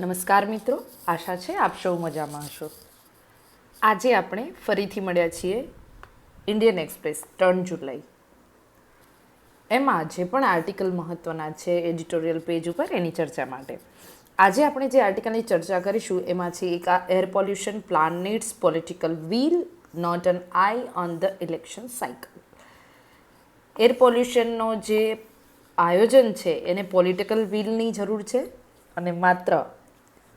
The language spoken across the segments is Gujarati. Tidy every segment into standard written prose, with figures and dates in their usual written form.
નમસ્કાર મિત્રો, આશા છે આપ સૌ મજામાં હશો. આજે આપણે ફરીથી મળ્યા છીએ ઇન્ડિયન એક્સપ્રેસ 3 જુલાઈ. એમાં જે પણ આર્ટિકલ મહત્ત્વના છે એડિટોરિયલ પેજ ઉપર એની ચર્ચા માટે આજે આપણે જે આર્ટિકલની ચર્ચા કરીશું એમાં છે એક air pollution plan needs political will not an eye on the election cycle. Air પોલ્યુશનનો જે આયોજન છે એને પોલિટિકલ વિલની જરૂર છે અને માત્ર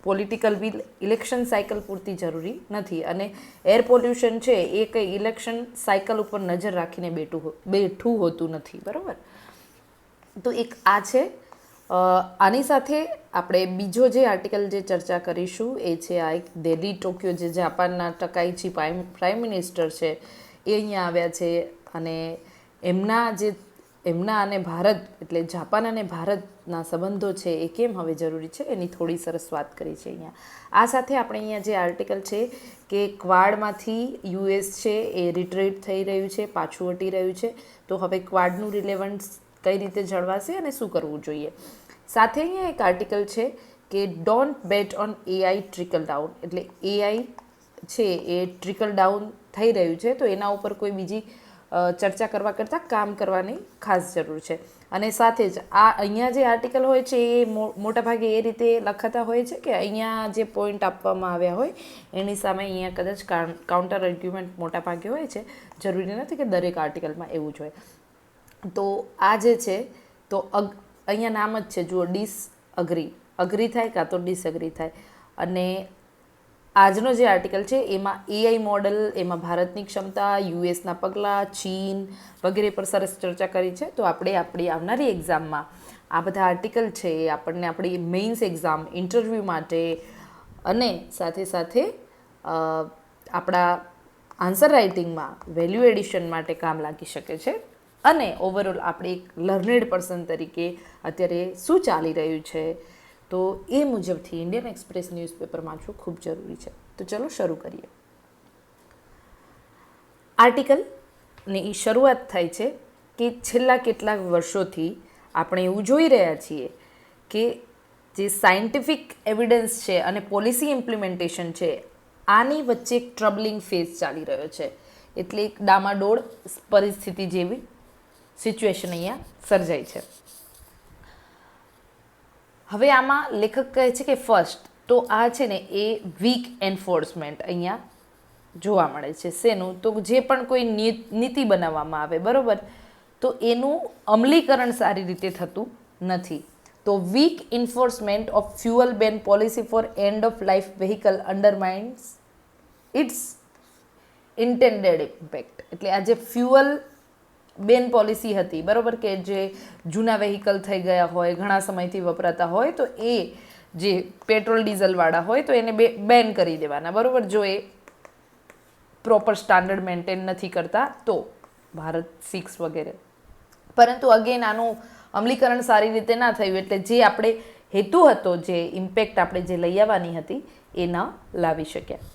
પોલિટિકલ વિલ ઇલેક્શન સાયકલ પૂરતી જરૂરી નથી. અને એર પોલ્યુશન છે એ કંઈ ઇલેક્શન સાયકલ ઉપર નજર રાખીને બેઠું હોતું નથી, બરાબર. તો એક આ છે. આની સાથે આપણે બીજો જે આર્ટિકલ જે ચર્ચા કરીશું એ છે આ એક દિલ્હી ટોક્યો, જે જાપાનના ટકાઈચી પ્રાઇમ મિનિસ્ટર છે એ અહીંયા આવ્યા છે અને એમના અને ભારત એટલે જાપાન અને ભારતના સંબંધો છે એ કેમ હવે જરૂરી છે એની થોડી સરસ વાત કરી છે અહીંયા. આ સાથે આપણે અહીંયા જે આર્ટિકલ છે કે ક્વાડમાંથી યુએસ છે એ રિટ્રીટ થઈ રહ્યું છે, પાછું હટી રહ્યું છે, તો હવે ક્વાડનું રિલેવન્સ કઈ રીતે જળવાશે અને શું કરવું જોઈએ. સાથે અહીંયા એક આર્ટિકલ છે કે don't bet on AI trickle down, એટલે એઆઈ છે એ ટ્રિકલ ડાઉન થઈ રહ્યું છે તો એના ઉપર કોઈ બીજી ચર્ચા કરવા કરતાં કામ કરવાની ખાસ જરૂર છે. અને સાથે જ અહીંયા જે આર્ટિકલ હોય છે એ મોટાભાગે એ રીતે લખાતા હોય છે કે અહીંયા જે પોઈન્ટ આપવામાં આવ્યા હોય એની સામે અહીંયા કદાચ કાઉન્ટર આર્ગ્યુમેન્ટ મોટાભાગે હોય છે. જરૂરી નથી કે દરેક આર્ટિકલમાં એવું જ હોય. તો આ જે છે તો અહીંયા નામ જ છે, જુઓ, અગ્રી થાય કાં તો ડિસઅગ્રી થાય. અને આજનો જે આર્ટિકલ છે એમાં એઆઈ મોડલ, એમાં ભારતની ક્ષમતા, યુએસના પગલાં, ચીન વગેરે પર સરસ ચર્ચા કરી છે. તો આપણે આપણી આવનારી એક્ઝામમાં આ બધા આર્ટિકલ છે એ આપણને આપણી મેઇન્સ એક્ઝામ, ઇન્ટરવ્યૂ માટે અને સાથે સાથે આપણા આન્સર રાઇટિંગમાં વેલ્યુ એડિશન માટે કામ લાગી શકે છે. અને ઓવરઓલ આપણે એક લર્નેડ પર્સન તરીકે અત્યારે શું ચાલી રહ્યું છે તો એ મુજબથી ઇન્ડિયન એક્સપ્રેસ ન્યૂઝપેપર વાંચવું ખૂબ જરૂરી છે. તો ચલો શરૂ કરીએ. આર્ટિકલની શરૂઆત થાય છે કે છેલ્લા કેટલાક વર્ષોથી આપણે એવું જોઈ રહ્યા છીએ કે જે સાયન્ટિફિક એવિડન્સ છે અને પોલિસી ઇમ્પ્લિમેન્ટેશન છે આની વચ્ચે એક ટ્રબલિંગ ફેઝ ચાલી રહ્યો છે. એટલે એક ડામાડોળ પરિસ્થિતિ જેવી સિચ્યુએશન અહીંયા સર્જાઈ છે. હવે આમાં લેખક કહે છે કે ફર્સ્ટ તો આ છે ને એ વીક એન્ફોર્સમેન્ટ અહીંયા જોવા મળે છે. શેનું? તો જે પણ કોઈ નીતિ બનાવવામાં આવે, બરાબર, તો એનું અમલીકરણ સારી રીતે થતું નથી. તો weak enforcement of fuel ban policy for end of life vehicle undermines its intended impact. એટલે આ જે ફ્યુઅલ બેન પોલિસી હતી, બરાબર, કે જે જૂના વેહિકલ થઈ ગયા હોય, ઘણા સમયથી વપરાતા હોય, તો એ જે પેટ્રોલ ડીઝલવાળા હોય તો એને બેન કરી દેવાના, બરાબર, જો એ પ્રોપર સ્ટાન્ડર્ડ મેન્ટેન નથી કરતા તો, ભારત 6 વગેરે. પરંતુ અગેન આનું અમલીકરણ સારી રીતે ના થયું એટલે જે આપણે હેતુ હતો, જે ઇમ્પેક્ટ આપણે જે લઈ આવવાની હતી એ ન લાવી શક્યા.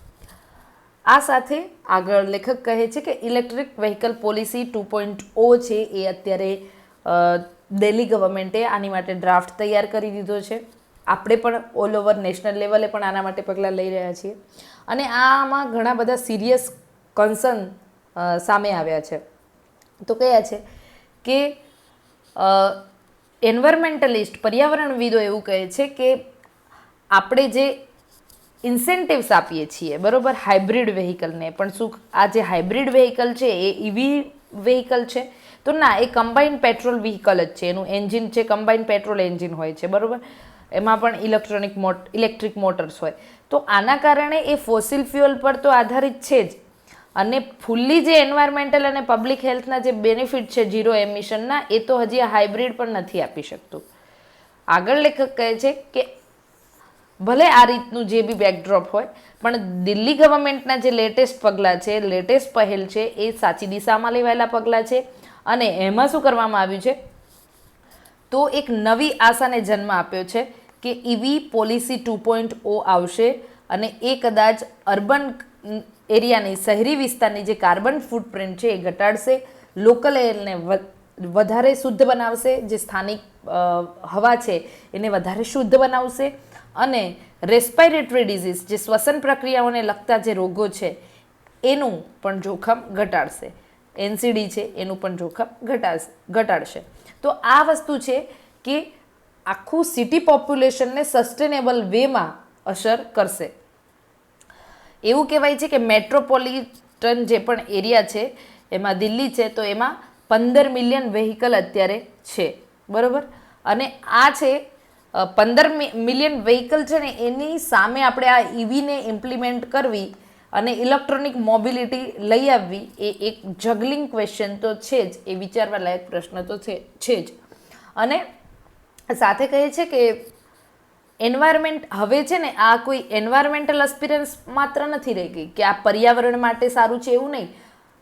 આ સાથે આગળ લેખક કહે છે કે ઇલેક્ટ્રિક વ્હીકલ પોલિસી 2.0 છે એ અત્યારે દિલ્હી ગવર્મેન્ટે આની માટે ડ્રાફ્ટ તૈયાર કરી દીધો છે. આપણે પણ ઓલ ઓવર નેશનલ લેવલે પણ આના માટે પગલાં લઈ રહ્યા છીએ. અને આમાં ઘણા બધા સિરિયસ કન્સર્ન સામે આવ્યા છે. તો કયા છે કે એન્વાયરમેન્ટલિસ્ટ, પર્યાવરણવિદો એવું કહે છે કે આપણે જે ઇન્સેન્ટિવ્સ આપીએ છીએ, બરાબર, હાઇબ્રિડ વેહિકલને, પણ શું આ જે હાઇબ્રિડ વેહિકલ છે એ ઇવી વેહિકલ છે? તો ના, એ કમ્બાઇન્ડ પેટ્રોલ વ્હીકલ જ છે. એનું એન્જિન છે કમ્બાઇન્ડ પેટ્રોલ એન્જિન હોય છે, બરાબર. એમાં પણ ઇલેક્ટ્રિક મોટર્સ હોય. તો આના કારણે એ ફોસિલ ફ્યુઅલ પર તો આધારિત છે જ. અને ફૂલ્લી જે એન્વાયરમેન્ટલ અને પબ્લિક હેલ્થના જે બેનિફિટ છે ઝીરો એમિશનના, એ તો હજી આ હાઇબ્રિડ પણ નથી આપી શકતું. આગળ લેખક કહે છે કે ભલે આ રીતનું જે બી બેકડ્રોપ હોય, પણ દિલ્હી ગવર્મેન્ટના જે લેટેસ્ટ પગલાં છે, લેટેસ્ટ પહેલ છે એ સાચી દિશામાં લેવાયેલા પગલાં છે. અને એમાં શું કરવામાં આવ્યું છે તો એક નવી આશાને જન્મ આપ્યો છે કે ઇવી પોલિસી 2.0 આવશે અને એ કદાચ અર્બન એરિયાની, શહેરી વિસ્તારની જે કાર્બન ફૂટપ્રિન્ટ છે એ ઘટાડશે, લોકલ એરને વધારે શુદ્ધ બનાવશે, જે સ્થાનિક હવા છે એને વધારે શુદ્ધ બનાવશે, અને રેસ્પાયરેટરી ડિઝીઝ જે શ્વસન પ્રક્રિયાઓને લગતા જે રોગો છે એનું પણ જોખમ ઘટાડશે. NCD છે એનું પણ જોખમ ઘટાડશે. તો આ વસ્તુ છે કે આખું સિટી પોપ્યુલેશનને સસ્ટેનેબલ વેમાં અસર કરશે. એવું કહેવાય છે કે મેટ્રોપોલિટન જે પણ એરિયા છે એમાં દિલ્હી છે તો એમાં 15 મિલિયન વેહિકલ અત્યારે છે, બરાબર. અને આ છે 15 મિલિયન વેહિકલ છે ને એની સામે આપણે આ EVને ઇમ્પ્લિમેન્ટ કરવી અને ઇલેક્ટ્રોનિક મોબિલિટી લઈ આવવી એ એક જગલિંગ ક્વેશ્ચન તો છે જ, એ વિચારવા લાયક પ્રશ્ન તો છે જ. અને સાથે કહે છે કે એન્વાયરમેન્ટ હવે છે ને આ કોઈ એન્વાયરમેન્ટલ અસ્પિરન્સ માત્ર નથી રહી ગઈ કે આ પર્યાવરણ માટે સારું છે એવું નહીં,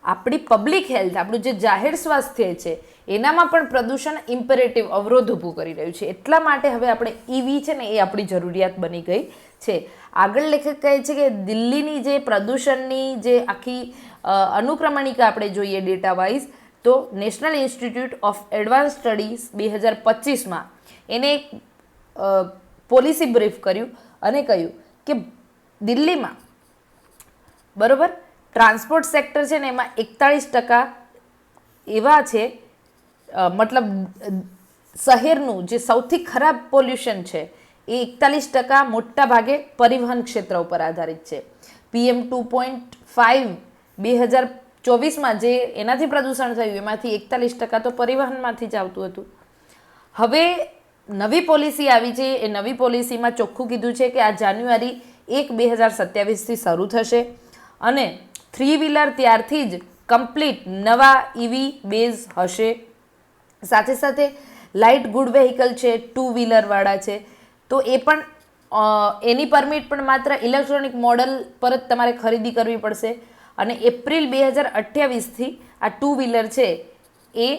આપણી પબ્લિક હેલ્થ, આપણું જે જાહેર સ્વાસ્થ્ય છે એનામાં પણ પ્રદૂષણ ઇમ્પેરેટિવ અવરોધ ઊભું કરી રહ્યું છે. એટલા માટે હવે આપણે EV છે ને એ આપણી જરૂરિયાત બની ગઈ છે. આગળ લેખક કહે છે કે દિલ્હીની જે પ્રદૂષણની જે આખી અનુક્રમણિકા આપણે જોઈએ ડેટા વાઇઝ, તો national institute of advance studies 2025માં એને એક પોલિસી બ્રીફ કર્યું અને કહ્યું કે દિલ્હીમાં, બરાબર, ટ્રાન્સપોર્ટ સેક્ટર છે ને એમાં 41% એવા છે, મતલબ શહેરનું જે સૌથી ખરાબ પોલ્યુશન છે એ 41% મોટા ભાગે પરિવહન ક્ષેત્ર ઉપર આધારિત છે. PM 2.5 2024માં જે એનાથી પ્રદૂષણ થયું એમાંથી 41% તો પરિવહનમાંથી જ આવતું હતું. હવે નવી પોલિસી આવી છે, એ નવી પોલિસીમાં ચોખ્ખું કીધું છે કે આ જાન્યુઆરી 1 2027થી શરૂ થશે અને 3 વ્હીલર ત્યારથી જ કમ્પ્લીટ નવા EV બેઝ હશે. સાથે સાથે લાઇટ ગુડ વેહિકલ છે, 2 વ્હીલરવાળા છે, તો એ પણ એની પરમિટ પણ માત્ર ઇલેક્ટ્રોનિક મોડલ પર જ તમારે ખરીદી કરવી પડશે. અને એપ્રિલ 2028થી આ 2 વ્હીલર છે એ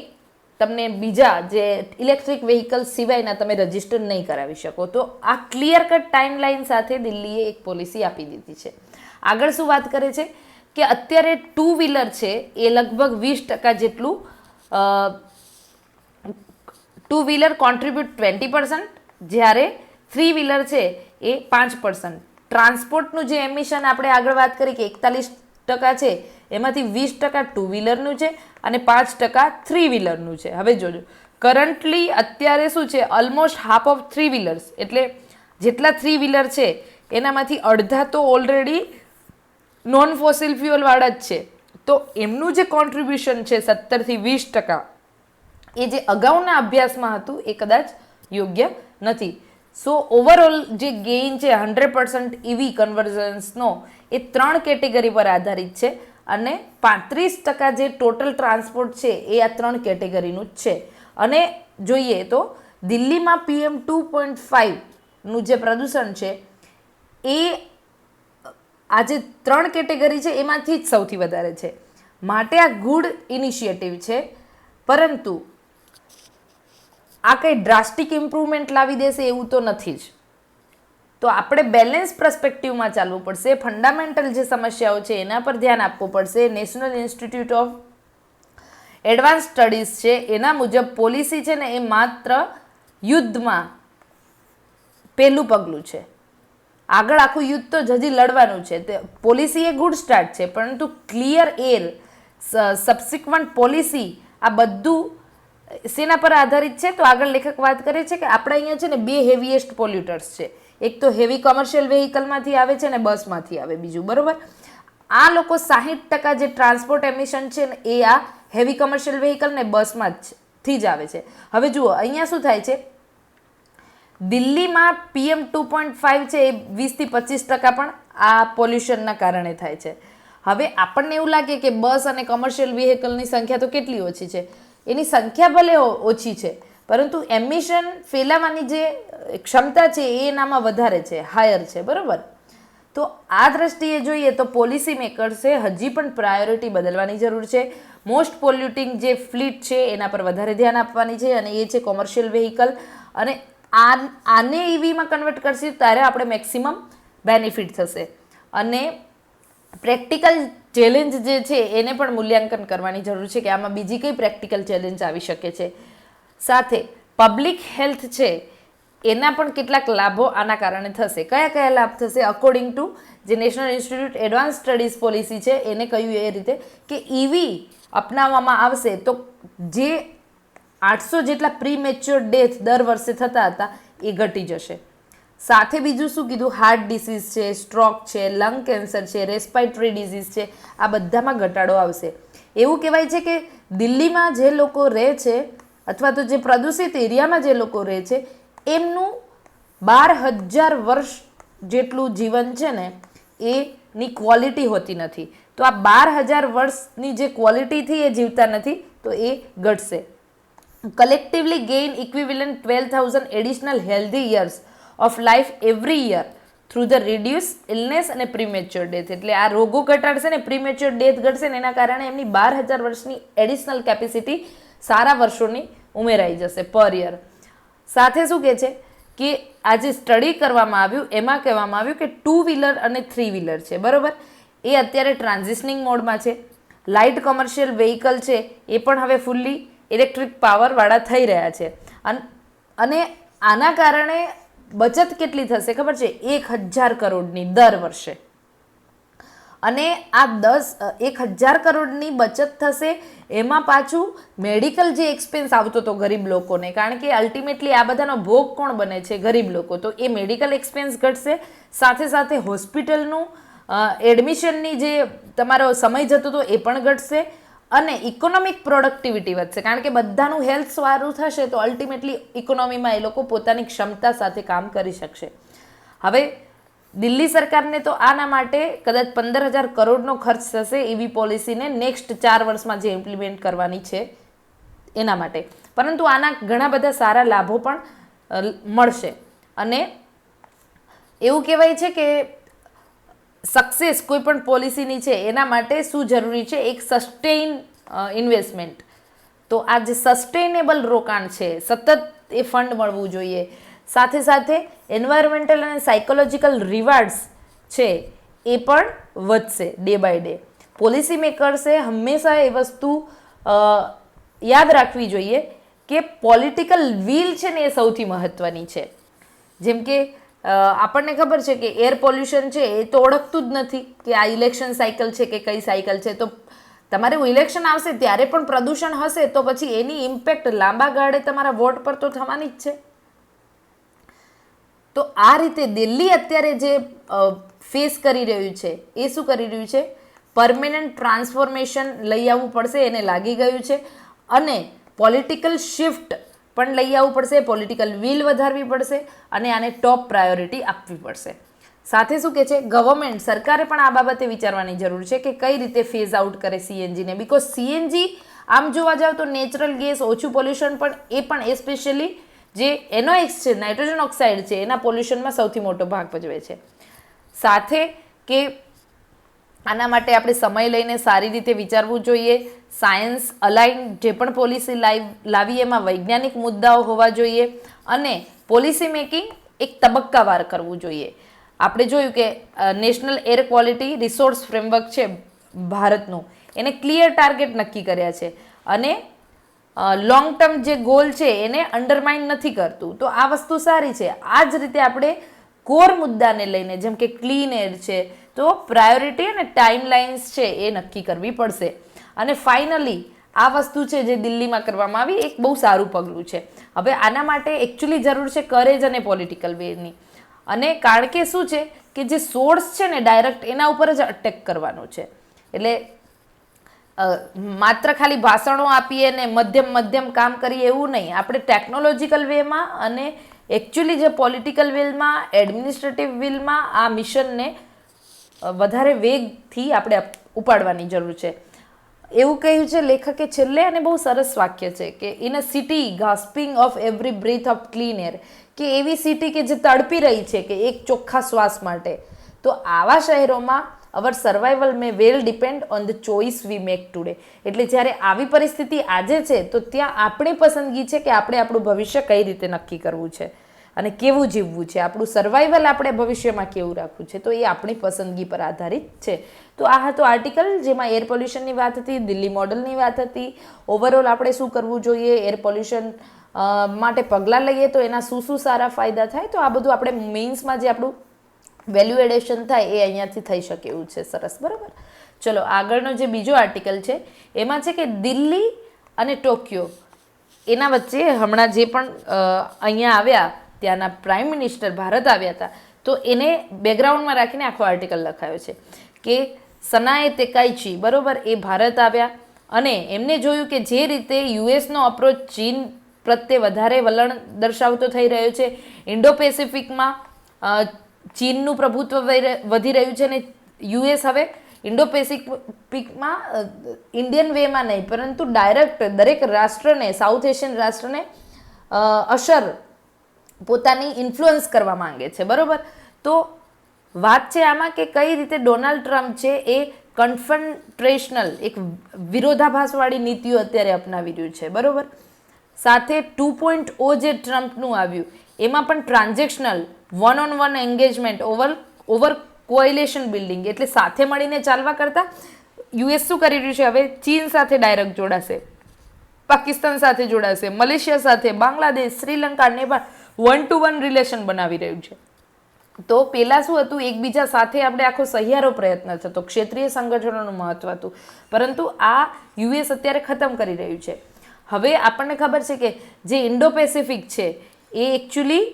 તમને બીજા જે ઇલેક્ટ્રિક વ્હીકલ સિવાયના તમે રજિસ્ટર નહીં કરાવી શકો. તો આ ક્લિયર કટ ટાઈમલાઈન સાથે દિલ્હીએ એક પોલિસી આપી દીધી છે. આગળ શું વાત કરે છે કે અત્યારે 2 વ્હીલર છે એ લગભગ 20% જેટલું 2 વ્હીલર કોન્ટ્રીબ્યુટ 20%, જ્યારે 3 વ્હીલર છે એ 5%. ટ્રાન્સપોર્ટનું જે એમિશન આપણે આગળ વાત કરી કે 41% છે એમાંથી 20% 2 વ્હીલરનું છે અને 5% 3 વ્હીલરનું છે. હવે જોજો, કરન્ટલી અત્યારે શું છે, ઓલમોસ્ટ હાફ ઓફ 3 વ્હીલર્સ, એટલે જેટલા 3 વ્હીલર છે એનામાંથી અડધા તો ઓલરેડી નોન ફોસિલ ફ્યુઅલવાળા જ છે. તો એમનું જે કોન્ટ્રીબ્યુશન છે 17 થી 20%, એ જે અગાઉના અભ્યાસમાં હતું એ કદાચ યોગ્ય નથી. સો ઓવરઓલ જે ગેઇન છે 100% EV કન્વર્ઝન્સનો એ 3 કેટેગરી પર આધારિત છે અને 35% જે ટોટલ ટ્રાન્સપોર્ટ છે એ આ 3 કેટેગરીનું જ છે. અને જોઈએ તો દિલ્હીમાં PM 2.5નું જે પ્રદૂષણ છે એ આ જે 3 કેટેગરી છે એમાંથી જ સૌથી વધારે છે. માટે આ ગુડ ઇનિશિયેટિવ છે, પરંતુ આ કંઈ ડ્રાસ્ટિક ઇમ્પ્રુવમેન્ટ લાવી દેશે એવું તો નથી જ. તો આપણે બેલેન્સ પર્સપેક્ટિવમાં ચાલવું પડશે. ફંડામેન્ટલ જે સમસ્યાઓ છે એના પર ધ્યાન આપવું પડશે. National institute of advance studies છે એના મુજબ પોલિસી છે ને એ માત્ર યુદ્ધમાં પહેલું પગલું છે. આગળ આખું યુદ્ધ તો હજી લડવાનું છે. તે પોલિસી એ ગુડ સ્ટાર્ટ છે, પરંતુ ક્લિયર એર, સબસિક્વન્ટ પોલિસી, આ બધું શેના પર આધારિત છે? તો આગળ લેખક વાત કરે છે કે આપણે અહીંયા છે ને 2 હેવીએસ્ટ પોલ્યુટર્સ છે. એક તો હેવી કોમર્શિયલ વેહિકલમાંથી આવે છે ને બસમાંથી આવે બીજું, બરાબર. આ લોકો 60% જે ટ્રાન્સપોર્ટ એમિશન છે ને એ આ હેવી કોમર્શિયલ વેહિકલ ને બસમાંથી જ આવે છે. હવે જુઓ અહીંયા શું થાય છે, દિલ્હીમાં PM 2.5 છે એ 20 થી 25% પણ આ પોલ્યુશનના કારણે થાય છે. હવે આપણને એવું લાગે કે બસ અને કોમર્શિયલ વ્હીકલની સંખ્યા તો કેટલી ઓછી છે. એની સંખ્યા ભલે ઓછી છે, પરંતુ એમિશન ફેલાવાની જે ક્ષમતા છે એ એનામાં વધારે છે, હાયર છે, બરાબર. તો આ દ્રષ્ટિએ જોઈએ તો પોલિસી મેકર્સે હજી પણ પ્રાયોરિટી બદલવાની જરૂર છે. મોસ્ટ પોલ્યુટિંગ જે ફ્લીટ છે એના પર વધારે ધ્યાન આપવાની છે અને એ છે કોમર્શિયલ વેહિકલ. અને આને EVમાં કન્વર્ટ કરશે ત્યારે આપણે મેક્સિમમ બેનિફિટ થશે. અને પ્રેક્ટિકલ ચેલેન્જ જે છે એને પણ મૂલ્યાંકન કરવાની જરૂર છે કે આમાં બીજી કઈ પ્રેક્ટિકલ ચેલેન્જ આવી શકે છે. સાથે પબ્લિક હેલ્થ છે એના પણ કેટલાક લાભો આના કારણે થશે. કયા કયા લાભ થશે? અકોર્ડિંગ ટુ જે national institute advance studies policy છે એને કહ્યું એ રીતે કે ઈવી અપનાવવામાં આવશે તો જે 800 જેટલા પ્રીમેચ્યોર ડેથ દર વર્ષે થતા હતા એ ઘટી જશે. સાથે બીજું શું કીધું? હાર્ટ ડિસીઝ છે, સ્ટ્રોક છે, લંગ કેન્સર છે, રેસ્પાયટરી ડિઝીઝ છે, આ બધામાં ઘટાડો આવશે. એવું કહેવાય છે કે દિલ્હીમાં જે લોકો રહે છે અથવા તો જે પ્રદૂષિત એરિયામાં જે લોકો રહે છે એમનું 12,000 વર્ષ જેટલું જીવન છે ને એની ક્વોલિટી હોતી નથી. તો આ 12,000 વર્ષની જે ક્વોલિટીથી એ જીવતા નથી તો એ ઘટશે. Collectively gain equivalent 12,000 additional healthy years of life every year through the reduce illness અને પ્રીમેચ્યોર ડેથ. એટલે આ રોગો ઘટાડશે ને પ્રીમેચ્યોર ડેથ ઘટશે ને એના કારણે એમની 12,000 વર્ષની એડિશનલ કેપેસિટી સારા વર્ષોની ઉમેરાઈ જશે પર યર. સાથે શું કહે છે કે આ જે સ્ટડી કરવામાં આવ્યું એમાં કહેવામાં આવ્યું કે 2 વ્હીલર અને 3 વ્હીલર છે બરાબર, એ અત્યારે ટ્રાન્ઝિશનિંગ મોડમાં છે. લાઇટ કોમર્શિયલ વ્હીકલ છે એ પણ હવે ફૂલ્લી ઇલેક્ટ્રિક પાવરવાળા થઈ રહ્યા છે. અને આના કારણે બચત કેટલી થશે ખબર છે? 1,000 કરોડની દર વર્ષે. અને આ 1,000 કરોડની બચત થશે. એમાં પાછું મેડિકલ જે એક્સપેન્સ આવતો હતો ગરીબ લોકોને, કારણ કે અલ્ટિમેટલી આ બધાનો ભોગ કોણ બને છે? ગરીબ લોકો. તો એ મેડિકલ એક્સપેન્સ ઘટશે. સાથે સાથે હોસ્પિટલનું એડમિશનની જે તમારો સમય જતો હતો એ પણ ઘટશે. અને ઇકોનોમિક પ્રોડક્ટિવિટી વધશે, કારણ કે બધાનું હેલ્થ સારું થશે તો અલ્ટિમેટલી ઇકોનોમીમાં એ લોકો પોતાની ક્ષમતા સાથે કામ કરી શકશે. હવે દિલ્હી સરકારને તો આના માટે કદાચ 15,000 કરોડનો ખર્ચ થશે એવી પોલિસીને નેક્સ્ટ 4 વર્ષમાં જે ઇમ્પ્લિમેન્ટ કરવાની છે એના માટે. પરંતુ આના ઘણા બધા સારા લાભો પણ મળશે. અને એવું કહેવાય છે કે સક્સેસ કોઈ પણ પોલિસીની છે એના માટે શું જરૂરી છે? એક સસ્ટેઇન ઇન્વેસ્ટમેન્ટ. તો આ જે સસ્ટેનેબલ રોકાણ છે, સતત એ ફંડ મળવું જોઈએ. સાથે સાથે એન્વાયરમેન્ટલ અને સાયકોલોજીકલ રિવાર્ડ્સ છે એ પણ વધશે ડે બાય ડે. પોલિસી મેકર્સે હંમેશા એ વસ્તુ યાદ રાખવી જોઈએ કે પોલિટિકલ વિલ છે ને એ સૌથી મહત્ત્વની છે. જેમ કે આપણને ખબર છે કે એર પોલ્યુશન છે એ તો ઓળખતું જ નથી કે આ ઇલેક્શન સાયકલ છે કે કઈ સાયકલ છે. તો તમારે ઇલેક્શન આવશે ત્યારે પણ પ્રદૂષણ હશે તો પછી એની ઇમ્પેક્ટ લાંબા ગાળે તમારા વોટ પર તો થવાની જ છે. તો આ રીતે દિલ્હી અત્યારે જે ફેસ કરી રહ્યું છે એ શું કરી રહ્યું છે? પરમેનન્ટ ટ્રાન્સફોર્મેશન લઈ આવવું પડશે, એને લાગી ગયું છે. અને પોલિટિકલ શિફ્ટ પણ લઈ આવવું પડશે, પોલિટિકલ વિલ વધારવી પડશે અને આને ટોપ પ્રાયોરિટી આપવી પડશે. સાથે શું કહે છે? ગવર્મેન્ટ સરકારે પણ આ બાબતે વિચારવાની જરૂર છે કે કઈ રીતે ફેઝ આઉટ કરે સીએનજીને. બિકોઝ સીએનજી આમ જોવા જાવ તો નેચરલ ગેસ, ઓછું પોલ્યુશન, પણ એ પણ એસ્પેશિયલી જે NOx છે, નાઇટ્રોજન ઓક્સાઇડ છે, એના પોલ્યુશનમાં સૌથી મોટો ભાગ ભજવે છે. સાથે કે આના માટે આપણે સમય લઈને સારી રીતે વિચારવું જોઈએ. સાયન્સ અલાઇન જે પણ પોલિસી લાવી એમાં વૈજ્ઞાનિક મુદ્દાઓ હોવા જોઈએ. અને પોલિસી મેકિંગ એક તબક્કાવાર કરવું જોઈએ. આપણે જોયું કે national air quality resource framework છે ભારતનું, એને ક્લિયર ટાર્ગેટ નક્કી કર્યા છે અને લોંગ ટર્મ જે ગોલ છે એને અંડરમાઇન નથી કરતું. તો આ વસ્તુ સારી છે. આ જ રીતે આપણે કોર મુદ્દાને લઈને જેમ કે ક્લીન એર છે તો પ્રાયોરિટી અને ટાઈમલાઇન્સ છે એ નક્કી કરવી પડશે. અને ફાઇનલી આ વસ્તુ છે જે દિલ્હીમાં કરવામાં આવી એક બહુ સારું પગલું છે. હવે આના માટે એકચ્યુઅલી જરૂર છે કરેજ અને પોલિટિકલ વેની. અને કારણ કે શું છે કે જે સોર્સ છે ને ડાયરેક્ટ એના ઉપર જ અટેક કરવાનું છે. એટલે માત્ર ખાલી ભાષણો આપીએ ને મધ્યમ કામ કરીએ એવું નહીં. આપણે ટેકનોલોજીકલ વેમાં અને એકચ્યુઅલી જે પોલિટિકલ વિલમાં, એડમિનિસ્ટ્રેટિવ વિલમાં આ મિશનને વધારે વેગથી આપણે ઉપાડવાની જરૂર છે. એવું કહ્યું છે લેખકે છેલ્લે, અને બહુ સરસ વાક્ય છે કે in a city gasping of every breath of clean air, કે એવી સિટી કે જે તડપી રહી છે કે એક ચોખ્ખા શ્વાસ માટે. તો આવા શહેરોમાં our survival may well depend on the choice we make today. એટલે જ્યારે આવી પરિસ્થિતિ આજે છે તો ત્યાં આપણી પસંદગી છે કે આપણે આપણું ભવિષ્ય કઈ રીતે નક્કી કરવું છે. અને કેવું જીવવું છે, આપણું સર્વાઈવલ આપણે ભવિષ્યમાં કેવું રાખવું છે, તો એ આપણી પસંદગી પર આધારિત છે. તો આ હતો આર્ટિકલ જેમાં એર પોલ્યુશનની વાત હતી, દિલ્હી મોડલની વાત હતી, ઓવરઓલ આપણે શું કરવું જોઈએ, એર પોલ્યુશન માટે પગલાં લઈએ તો એના શું શું સારા ફાયદા થાય, તો આ બધું આપણે મેઇન્સમાં જે આપણું વેલ્યુ એડેશન થાય એ અહીંયાથી થઈ શકે એવું છે. સરસ, બરાબર. ચલો આગળનો જે બીજો આર્ટિકલ છે એમાં છે કે દિલ્હી અને ટોક્યો એના વચ્ચે હમણાં જે પણ અહીંયા આવ્યા ત્યાંના પ્રાઇમ મિનિસ્ટર ભારત આવ્યા હતા, તો એને બેકગ્રાઉન્ડમાં રાખીને આખો આર્ટિકલ લખાયો છે કે સનાએ તેકાઈચી, બરાબર, એ ભારત આવ્યા અને એમને જોયું કે જે રીતે યુએસનો અપ્રોચ ચીન પ્રત્યે વધારે વલણ દર્શાવતો થઈ રહ્યો છે, ઇન્ડો પેસિફિકમાં ચીનનું પ્રભુત્વ વધી રહ્યું છે અને યુએસ હવે ઇન્ડો પેસિફિકમાં ઇન્ડિયન વેમાં નહીં પરંતુ ડાયરેક્ટ દરેક રાષ્ટ્રને, સાઉથ એશિયન રાષ્ટ્રને અસર પોતાની ઇન્ફ્લુઅન્સ કરવા માંગે છે, બરાબર. તો વાત છે આમાં કે કઈ રીતે ડોનાલ્ડ ટ્રમ્પ છે એ કન્ફન્ટ્રેશનલ, એક વિરોધાભાસવાળી નીતિઓ અત્યારે અપનાવી રહ્યું છે, બરાબર. સાથે 2.0 જે ટ્રમ્પનું આવ્યું એમાં પણ transactional, one on one engagement over coalition building, એટલે સાથે મળીને ચાલવા કરતાં યુએસ શું કરી રહ્યું છે, હવે ચીન સાથે ડાયરેક્ટ જોડાશે, પાકિસ્તાન સાથે જોડાશે, મલેશિયા સાથે, બાંગ્લાદેશ, શ્રીલંકા, નેપાળ, 1-to-1 રિલેશન બનાવી રહ્યું છે. તો પહેલાં શું હતું, એકબીજા સાથે આપણે આખો સહિયારો પ્રયત્ન થતો, ક્ષેત્રીય સંગઠનોનું મહત્વ હતું, પરંતુ આ યુએસ અત્યારે ખતમ કરી રહ્યું છે. હવે આપણને ખબર છે કે જે ઇન્ડો પેસિફિક છે એ એકચ્યુઅલી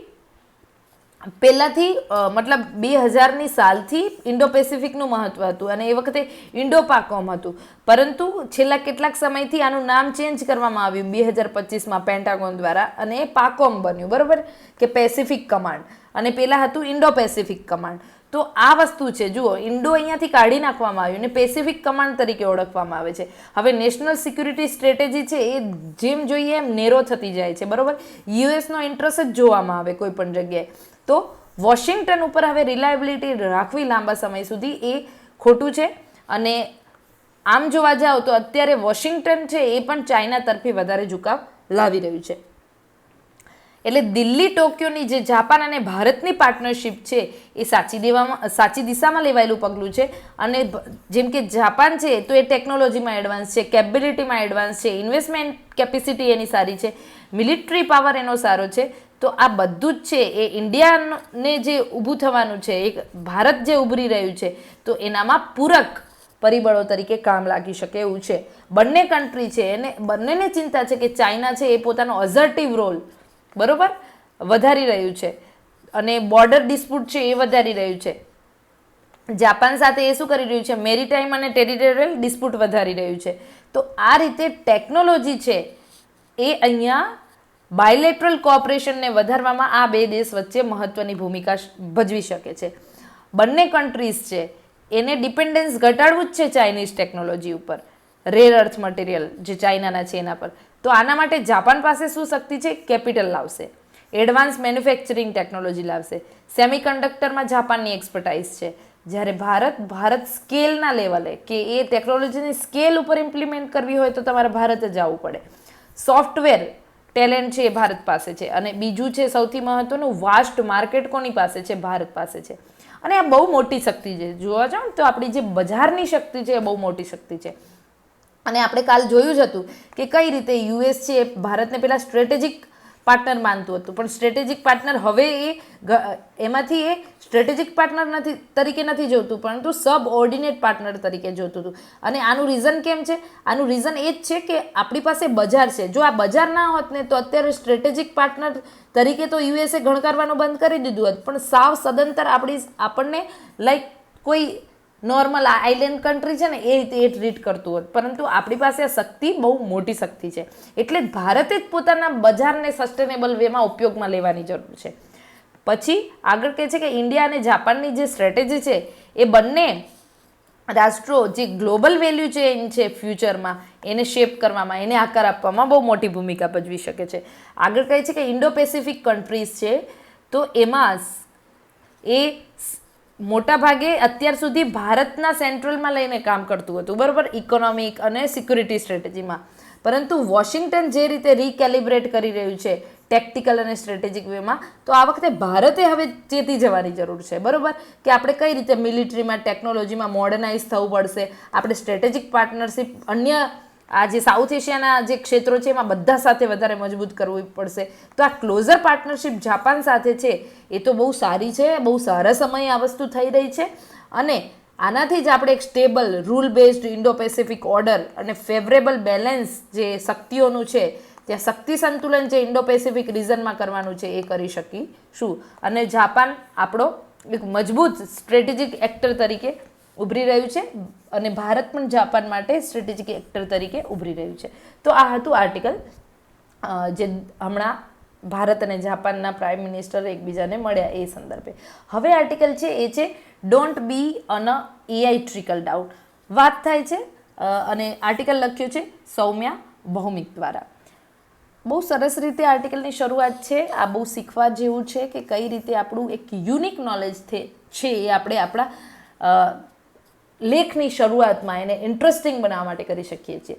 પહેલાંથી મતલબ 2000ની સાલથી ઇન્ડો પેસિફિકનું મહત્વ હતું અને એ વખતે ઇન્ડો પાકોમ હતું, પરંતુ છેલ્લા કેટલાક સમયથી આનું નામ ચેન્જ કરવામાં આવ્યું 2025માં પેન્ટાગોન દ્વારા અને એ પાકોમ બન્યું, બરાબર, કે પેસિફિક કમાન્ડ, અને પહેલાં હતું ઇન્ડો પેસિફિક કમાન્ડ. તો આ વસ્તુ છે, જુઓ, ઇન્ડો અહીંયાથી કાઢી નાખવામાં આવ્યું અને પેસિફિક કમાન્ડ તરીકે ઓળખવામાં આવે છે. હવે નેશનલ સિક્યુરિટી સ્ટ્રેટેજી છે એ જેમ જોઈએ એમ નેરો થતી જાય છે, બરાબર. યુએસનો ઇન્ટરેસ્ટ જ જોવામાં આવે કોઈ પણ જગ્યાએ, તો વોશિંગ્ટન ઉપર હવે રિલાયબિલિટી રાખવી લાંબા સમય સુધી એ ખોટું છે. અને આમ જોવા જાઓ તો અત્યારે વોશિંગ્ટન છે એ પણ ચાઇના તરફી વધારે ઝુકાવ લાવી રહ્યું છે. એટલે દિલ્હી ટોક્યોની જે જાપાન અને ભારતની પાર્ટનરશિપ છે એ સાચી દિશામાં લેવાયેલું પગલું છે. અને જેમ કે જાપાન છે તો એ ટેકનોલોજીમાં એડવાન્સ છે, કેપેબિલિટીમાં એડવાન્સ છે, ઇન્વેસ્ટમેન્ટ કેપેસિટી એની સારી છે, મિલિટરી પાવર એનો સારો છે. તો આ બધું જ છે એ ઇન્ડિયાને જે ઊભું થવાનું છે, એક ભારત જે ઉભરી રહ્યું છે, તો એનામાં પૂરક પરિબળો તરીકે કામ લાગી શકે એવું છે. બંને કન્ટ્રી છે એને બંનેને ચિંતા છે કે ચાઇના છે એ પોતાનો અઝર્ટિવ રોલ, બરોબર, વધારી રહ્યું છે અને બોર્ડર ડિસ્પ્યુટ છે એ વધારી રહ્યું છે. જાપાન સાથે એ શું કરી રહ્યું છે, મેરીટાઈમ અને ટેરિટોરિયલ ડિસ્પ્યુટ વધારી રહ્યું છે. તો આ રીતે ટેકનોલોજી છે એ અહીંયા બાયલેટરલ કોઓપરેશનને વધારવામાં આ બે દેશ વચ્ચે મહત્વની ભૂમિકા ભજવી શકે છે. બંને કન્ટ્રીઝ છે એને ડિપેન્ડન્સ ઘટાડવું જ છે ચાઇનીઝ ટેકનોલોજી ઉપર, રેર અર્થ મટીરિયલ જે ચાઇનાના છે એના પર. તો આના માટે જાપાન પાસે શું શક્તિ છે, કેપિટલ લાવશે, એડવાન્સ મેન્યુફેક્ચરિંગ ટેકનોલોજી લાવશે, સેમિકન્ડક્ટરમાં જાપાનની એક્સપર્ટાઇઝ છે. જ્યારે ભારત સ્કેલના લેવલે કે એ ટેકનોલોજીની સ્કેલ ઉપર ઇમ્પ્લિમેન્ટ કરવી હોય તો તમારે ભારત જ આવવું પડે. સોફ્ટવેર ટેલેન્ટ છે એ ભારત પાસે છે. અને બીજું છે સૌથી મહત્વનું, વાસ્ટ માર્કેટ કોની પાસે છે, ભારત પાસે છે. અને આ બહુ મોટી શક્તિ છે, જોવા જાઓ તો આપણી જે બજારની શક્તિ છે એ બહુ મોટી શક્તિ છે. અને આપણે કાલ જોયું જ હતું કે કઈ રીતે યુએસ છે એ ભારતને પેલા સ્ટ્રેટેજિક પાર્ટનર માનતું હતું, પણ સ્ટ્રેટેજિક પાર્ટનર હવે એમાંથી એ સ્ટ્રેટેજિક પાર્ટનર તરીકે નથી જોતું, પરંતુ સબ ઓર્ડિનેટ પાર્ટનર તરીકે જોતું હતું. અને આનું રીઝન કેમ છે? આનું રીઝન એ જ છે કે આપણી પાસે બજાર છે. જો આ બજાર ના હોત ને તો અત્યારે સ્ટ્રેટેજિક પાર્ટનર તરીકે તો યુએસએ ગણકારવાનું બંધ કરી દીધું હોત, પણ સાવ સદંતર આપણને લાઈક કોઈ નોર્મલ આઇલેન્ડ કન્ટ્રી છે ને એ રીતે એ ટ્રીટ કરતું હોત. પરંતુ આપણી પાસે આ શક્તિ બહુ મોટી શક્તિ છે, એટલે જ ભારતે જ પોતાના બજારને સસ્ટેનેબલ વેમાં ઉપયોગમાં લેવાની જરૂર છે. પછી આગળ કહે છે કે ઇન્ડિયા અને જાપાનની જે સ્ટ્રેટેજી છે એ બંને રાષ્ટ્રો જે ગ્લોબલ વેલ્યુ ચેઇન છે ફ્યુચરમાં એને શેપ કરવામાં, એને આકાર આપવામાં બહુ મોટી ભૂમિકા ભજવી શકે છે. આગળ કહે છે કે ઇન્ડો પેસિફિક કન્ટ્રીઝ છે તો એમાં એ મોટા ભાગે અત્યાર સુધી ભારતના સેન્ટ્રલમાં લઈને કામ કરતું હતું, બરાબર, ઇકોનોમિક અને સિક્યુરિટી સ્ટ્રેટેજીમાં. પરંતુ વોશિંગ્ટન જે રીતે રીકેલિબ્રેટ કરી રહ્યું છે ટેક્ટિકલ અને સ્ટ્રેટેજિક વેમાં. તો આ વખતે ભારતે હવે ચેતી જવાની જરૂર છે, બરાબર, કે આપણે કઈ રીતે મિલિટરીમાં ટેકનોલોજીમાં મોડર્નાઇઝ થવું પડશે, આપણે સ્ટ્રેટેજિક પાર્ટનરશિપ અન્ય આ જે સાઉથ એશિયાના જે ક્ષેત્રો છે એમાં બધા સાથે વધારે મજબૂત કરવું પડશે. તો આ ક્લોઝર પાર્ટનરશિપ જાપાન સાથે છે એ તો બહુ સારી છે, બહુ સારા સમયે આ વસ્તુ થઈ રહી છે. અને આનાથી જ આપણે એક stable rule based Indo Pacific order અને ફેવરેબલ બેલેન્સ જે શક્તિઓનું છે, ત્યાં શક્તિ સંતુલન જે ઇન્ડો પેસિફિક રિજનમાં કરવાનું છે એ કરી શકીશું. અને જાપાન આપણો એક મજબૂત સ્ટ્રેટેજિક એક્ટર તરીકે ઉભરી રહ્યું છે અને ભારત પણ જાપાન માટે સ્ટ્રેટેજિક એક્ટર તરીકે ઉભરી રહ્યું છે. તો આ હતું આર્ટિકલ જે હમણાં ભારત અને જાપાનના પ્રાઇમ મિનિસ્ટર એકબીજાને મળ્યા એ સંદર્ભે. હવે આર્ટિકલ છે એ છે don't be on AI trickle down. વાત થાય છે અને આર્ટિકલ લખ્યું છે સૌમ્યા ભૌમિક દ્વારા. બહુ સરસ રીતે આર્ટિકલની શરૂઆત છે. આ બહુ શીખવા જેવું છે કે કઈ રીતે આપણું એક યુનિક નોલેજ છે એ આપણે આપણા લેખની શરૂઆતમાં એને ઇન્ટરેસ્ટિંગ બનાવવા માટે કરી શકીએ છીએ.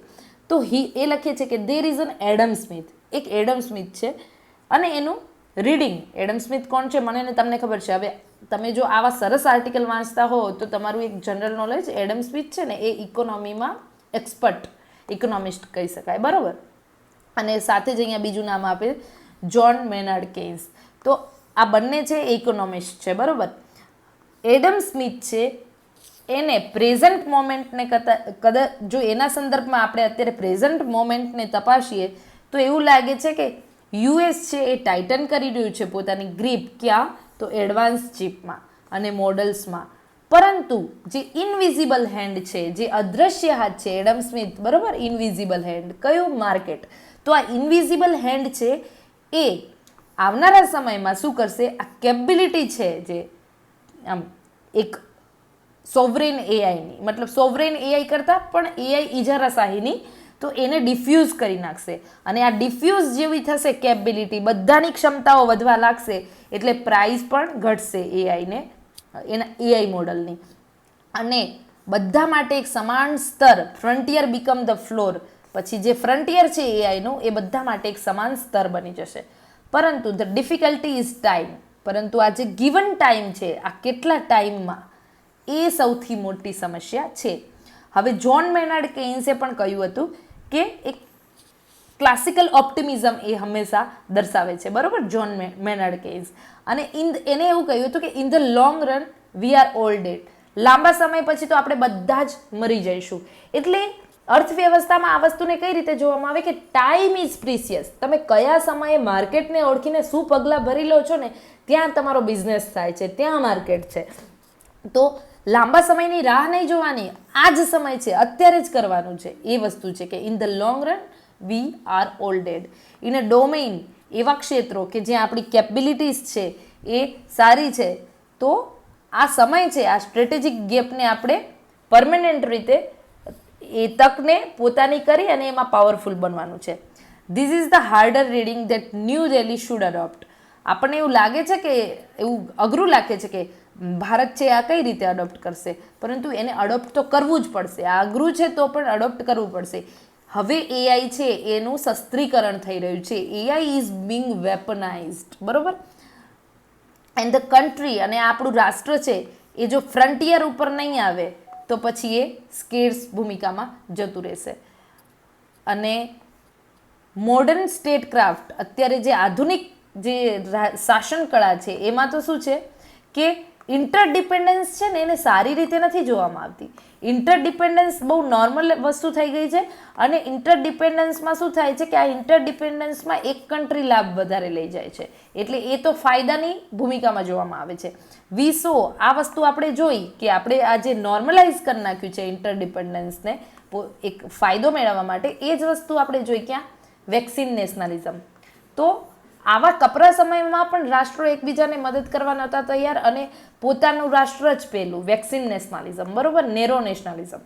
તો એ લખીએ છીએ કે there is an Adam Smith. એક એડમ સ્મિથ છે અને એનું રીડિંગ. એડમ સ્મિથ કોણ છે મને ને તમને ખબર છે. હવે તમે જો આવા સરસ આર્ટિકલ વાંચતા હો તો તમારું એક જનરલ નોલેજ, એડમ સ્મિથ છે ને એ ઇકોનોમીમાં એક્સપર્ટ ઇકોનોમિસ્ટ કહી શકાય, બરાબર. અને સાથે જ અહીંયા બીજું નામ આપે જ્હોન મેનાર્ડ કેન્સ. તો આ બંને છે ઇકોનોમિસ્ટ છે, બરાબર. એડમ સ્મિથ છે એને પ્રેઝન્ટ મોમેન્ટને કદાચ જો એના સંદર્ભમાં આપણે અત્યારે પ્રેઝન્ટ મોમેન્ટને તપાસીએ તો એવું લાગે છે કે યુએસ છે એ ટાઇટન કરી રહ્યું છે પોતાની ગ્રીપ. ક્યાં? તો એડવાન્સ ચીપમાં અને મોડલ્સમાં. પરંતુ જે ઇનવિઝિબલ હેન્ડ છે, જે અદ્રશ્ય હાથ છે, એડમ સ્મિથ, બરાબર, ઇનવિઝિબલ હેન્ડ, કયું? માર્કેટ. તો આ ઇનવિઝિબલ હેન્ડ છે એ આવનારા સમયમાં શું કરશે? આ કેપેબિલિટી છે જે આમ એક સોવરેન એઆઈની, મતલબ સોવરેન એઆઈ કરતાં પણ એઆઈ ઇજારાશાહીની, તો એને ડિફ્યુઝ કરી નાખશે. અને આ ડિફ્યુઝ જેવી થશે કેપેબિલિટી, બધાની ક્ષમતાઓ વધવા લાગશે એટલે પ્રાઇસ પણ ઘટશે એઆઈને, એના એઆઈ મોડલની. અને બધા માટે એક સમાન સ્તર, ફ્રન્ટિયર બીકમ ધ ફ્લોર. પછી જે ફ્રન્ટિયર છે એઆઈનું એ બધા માટે એક સમાન સ્તર બની જશે. પરંતુ ધ ડિફિકલ્ટી ઇઝ ટાઈમ. પરંતુ આ જે ગિવન ટાઈમ છે, આ કેટલા ટાઈમમાં, એ સૌથી મોટી સમસ્યા છે. હવે જ્હોન મેનાર્ડ કેઇન્સે પણ કહ્યું હતું કે એક ક્લાસિકલ ઓપ્ટિમિઝમ એ હંમેશા દર્શાવે છે, બરાબર, જ્હોન મેનાર્ડ કેઇન્સ. અને એને એવું કહ્યું હતું કે in the long run we are all dead. લાંબા સમય પછી તો આપણે બધા જ મરી જઈશું. એટલે અર્થવ્યવસ્થામાં આ વસ્તુને કઈ રીતે જોવામાં આવે કે ટાઈમ ઇઝ પ્રિસિયસ. તમે કયા સમયે માર્કેટને ઓળખીને શું પગલાં ભરી લો છો ને ત્યાં તમારો બિઝનેસ થાય છે, ત્યાં માર્કેટ છે. તો લાંબા સમયની રાહ નહીં જોવાની, આ જ સમય છે, અત્યારે જ કરવાનું છે. એ વસ્તુ છે કે in the long run we are all dead. In a domain, એવા ક્ષેત્રો કે જ્યાં આપણી કેપેબિલિટીઝ છે એ સારી છે, તો આ સમય છે, આ સ્ટ્રેટેજિક ગેપને આપણે પરમેનન્ટ રીતે એ તકને પોતાની કરી અને એમાં પાવરફુલ બનવાનું છે. This is the harder reading that new Delhi should adopt. આપણને એવું લાગે છે કે એવું અઘરું લાગે છે કે ભારત છે આ કઈ રીતે અડોપ્ટ કરશે, પરંતુ એને અડોપ્ટ તો કરવું જ પડશે. આ અઘરું છે તો પણ અડોપ્ટ કરવું પડશે. હવે એઆઈ છે એનું શસ્ત્રીકરણ થઈ રહ્યું છે. એઆઈ ઇઝ બિંગ વેપનાઇઝડ, બરોબર. એન્ડ ધ કન્ટ્રી, અને આપણું રાષ્ટ્ર છે એ જો ફ્રન્ટિયર ઉપર નહીં આવે તો પછી એ સ્કેર્સ ભૂમિકામાં જતું રહેશે. અને મોડર્ન સ્ટેટ ક્રાફ્ટ, અત્યારે જે આધુનિક જે શાસન કળા છે એમાં તો શું છે કે ઇન્ટરડિપેન્ડન્સ છે ને એને સારી રીતે નથી જોવામાં આવતી. ઇન્ટરડિપેન્ડન્સ બહુ નોર્મલ વસ્તુ થઈ ગઈ છે. અને ઇન્ટરડિપેન્ડન્સમાં શું થાય છે કે આ ઇન્ટરડિપેન્ડન્સમાં એક કન્ટ્રી લાભ વધારે લઈ જાય છે, એટલે એ તો ફાયદાની ભૂમિકામાં જોવામાં આવે છે. વીસો આ વસ્તુ આપણે જોઈ કે આપણે આ જે નોર્મલાઇઝ કરી નાખ્યું છે ઇન્ટરડિપેન્ડન્સને એક ફાયદો મેળવવા માટે, એ જ વસ્તુ આપણે જોઈ ક્યાં? વેક્સિન નેશનલિઝમ. તો આવા કપરા સમયમાં પણ રાષ્ટ્રો એકબીજાને મદદ કરવા નહોતા તૈયાર અને પોતાનું રાષ્ટ્ર જ પેલું વેક્સિન નેશનલિઝમ, બરોબર, નેરો નેશનલિઝમ.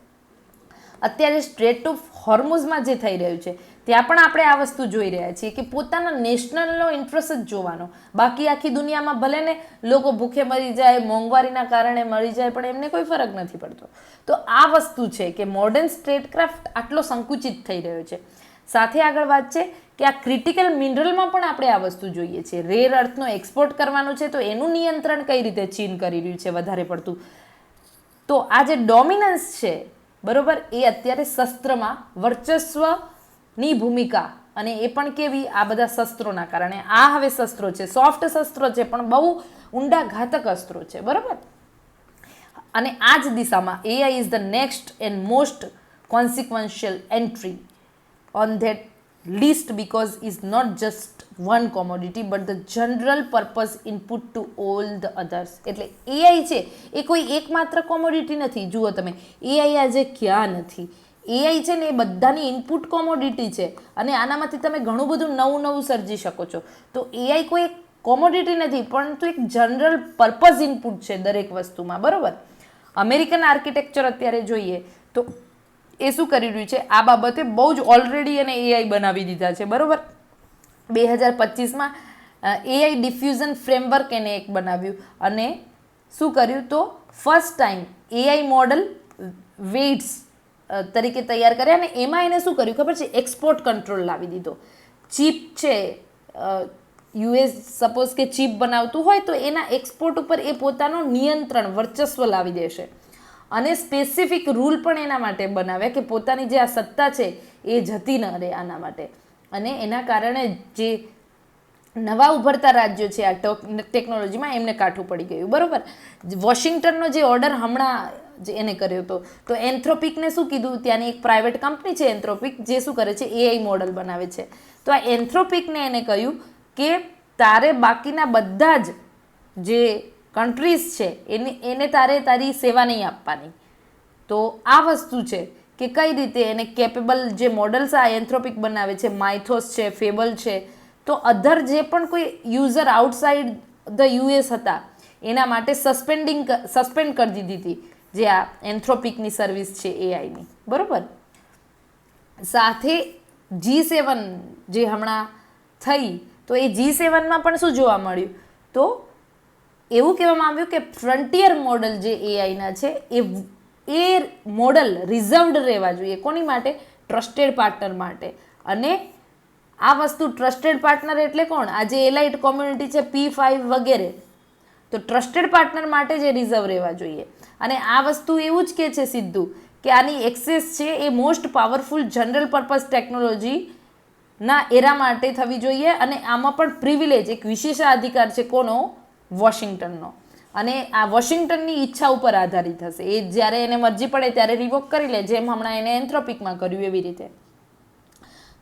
અત્યારે સ્ટ્રેટ ઓફ હોર્મુઝમાં જે થઈ રહ્યું છે ત્યાં પણ આપણે આ વસ્તુ જોઈ રહ્યા છીએ કે પોતાના નેશનલનો ઇન્ટરેસ્ટ જ જોવાનો. બાકી આખી દુનિયામાં ભલે ને લોકો ભૂખે મરી જાય, મોંઘવારીના કારણે મરી જાય, પણ એમને કોઈ ફરક નથી પડતો. તો આ વસ્તુ છે કે મોડર્ન સ્ટેટક્રાફ્ટ આટલો સંકુચિત થઈ રહ્યો છે. સાથે આગળ વાત છે કે આ ક્રિટિકલ મિનરલમાં પણ આપણે આ વસ્તુ જોઈએ છે. રેર અર્થનો એક્સપોર્ટ કરવાનું છે તો એનું નિયંત્રણ કઈ રીતે ચીન કરી રહ્યું છે વધારે પડતું. તો આ જે ડોમિનન્સ છે બરોબર, એ અત્યારે શસ્ત્રમાં વર્ચસ્વની ભૂમિકા, અને એ પણ કેવી, આ બધા શસ્ત્રોના કારણે. આ હવે શસ્ત્રો છે, સોફ્ટ શસ્ત્રો છે પણ બહુ ઊંડા ઘાતક અસ્ત્રો છે બરોબર. અને આ જ દિશામાં AI is the next and most consequential entry on that list because is not just one commodity but the general purpose input to all the others. એટલે AI છે એ કોઈ એકમાત્ર કોમોડિટી નથી. જુઓ તમે, AI આજે ક્યાં નથી. AI છે ને એ બધાની ઇનપુટ કોમોડિટી છે, અને આનામાંથી તમે ઘણું બધું નવું નવું સર્જી શકો છો. તો AI કોઈ એક કોમોડિટી નથી, પરંતુ એક જનરલ પર્પઝ ઇનપુટ છે દરેક વસ્તુમાં બરોબર. અમેરિકન આર્કિટેક્ચર અત્યારે જોઈએ તો એ શું કરી રહ્યું છે, આ બાબતે બહુ જ ઓલરેડી એને AI બનાવી દીધા છે બરોબર. 2025માં AI ડિફ્યુઝન ફ્રેમવર્ક એને એક બનાવ્યું, અને શું કર્યું તો first time AI model waits તરીકે તૈયાર કર્યા, અને એમાં એને શું કર્યું ખબર છે, એક્સપોર્ટ કંટ્રોલ લાવી દીધો. ચીપ છે, US સપોઝ કે ચીપ બનાવતું હોય તો એના એક્સપોર્ટ ઉપર એ પોતાનું નિયંત્રણ વર્ચસ્વ લાવી દેશે, અને સ્પેસિફિક રૂલ પણ એના માટે બનાવ્યા કે પોતાની જે આ સત્તા છે એ જતી ન રહે આના માટે. અને એના કારણે જે નવા ઉભરતા રાજ્યો છે આ ટેકનોલોજીમાં એમને કાઠું પડી ગયું બરોબર. વોશિંગ્ટનનો જે ઓર્ડર હમણાં જે એને કર્યો હતો, તો એન્થ્રોપિકને શું કીધું, ત્યાંની એક પ્રાઇવેટ કંપની છે એન્થ્રોપિક, જે શું કરે છે, AI મોડલ બનાવે છે. તો આ એન્થ્રોપિકને એને કહ્યું કે તારે બાકીના બધા જ જે કન્ટ્રીઝ છે એને તારે તારી સેવા નહીં આપવાની. તો આ વસ્તુ છે કે કઈ રીતે એને કેપેબલ જે મોડલ્સ આ એન્થ્રોપિક બનાવે છે, માઇથોસ છે, ફેબલ છે, તો અધર જે પણ કોઈ યુઝર આઉટસાઇડ ધ US હતા એના માટે સસ્પેન્ડ કરી દીધી હતી જે આ એન્થ્રોપિકની સર્વિસ છે AIની બરોબર. સાથે G7 જે હમણાં થઈ, તો એ G7માં પણ શું જોવા મળ્યું, તો એવું કહેવામાં આવ્યું કે ફ્રન્ટિયર મોડલ જે AIના છે એ મોડલ રિઝર્વડ રહેવા જોઈએ. કોની માટે? ટ્રસ્ટેડ પાર્ટનર માટે. અને આ વસ્તુ ટ્રસ્ટેડ પાર્ટનર એટલે કોણ? આ જે એલાઇટ કોમ્યુનિટી છે, P5 વગેરે, તો ટ્રસ્ટેડ પાર્ટનર માટે જે રિઝર્વ રહેવા જોઈએ. અને આ વસ્તુ એવું જ કહે છે સીધું કે આની એક્સેસ છે એ મોસ્ટ પાવરફુલ જનરલ પર્પઝ ટેકનોલોજીના એરા માટે થવી જોઈએ, અને આમાં પણ પ્રિવિલેજ એક વિશેષાધિકાર છે કોનો? વોશિંગ્ટનનો. અને આ વોશિંગ્ટનની ઈચ્છા ઉપર આધારિત હશે. એ જ્યારે એને મરજી પડે ત્યારે રિવોક કરી લે, જેમ હમણાં એને એન્થ્રોપિકમાં કર્યું એવી રીતે.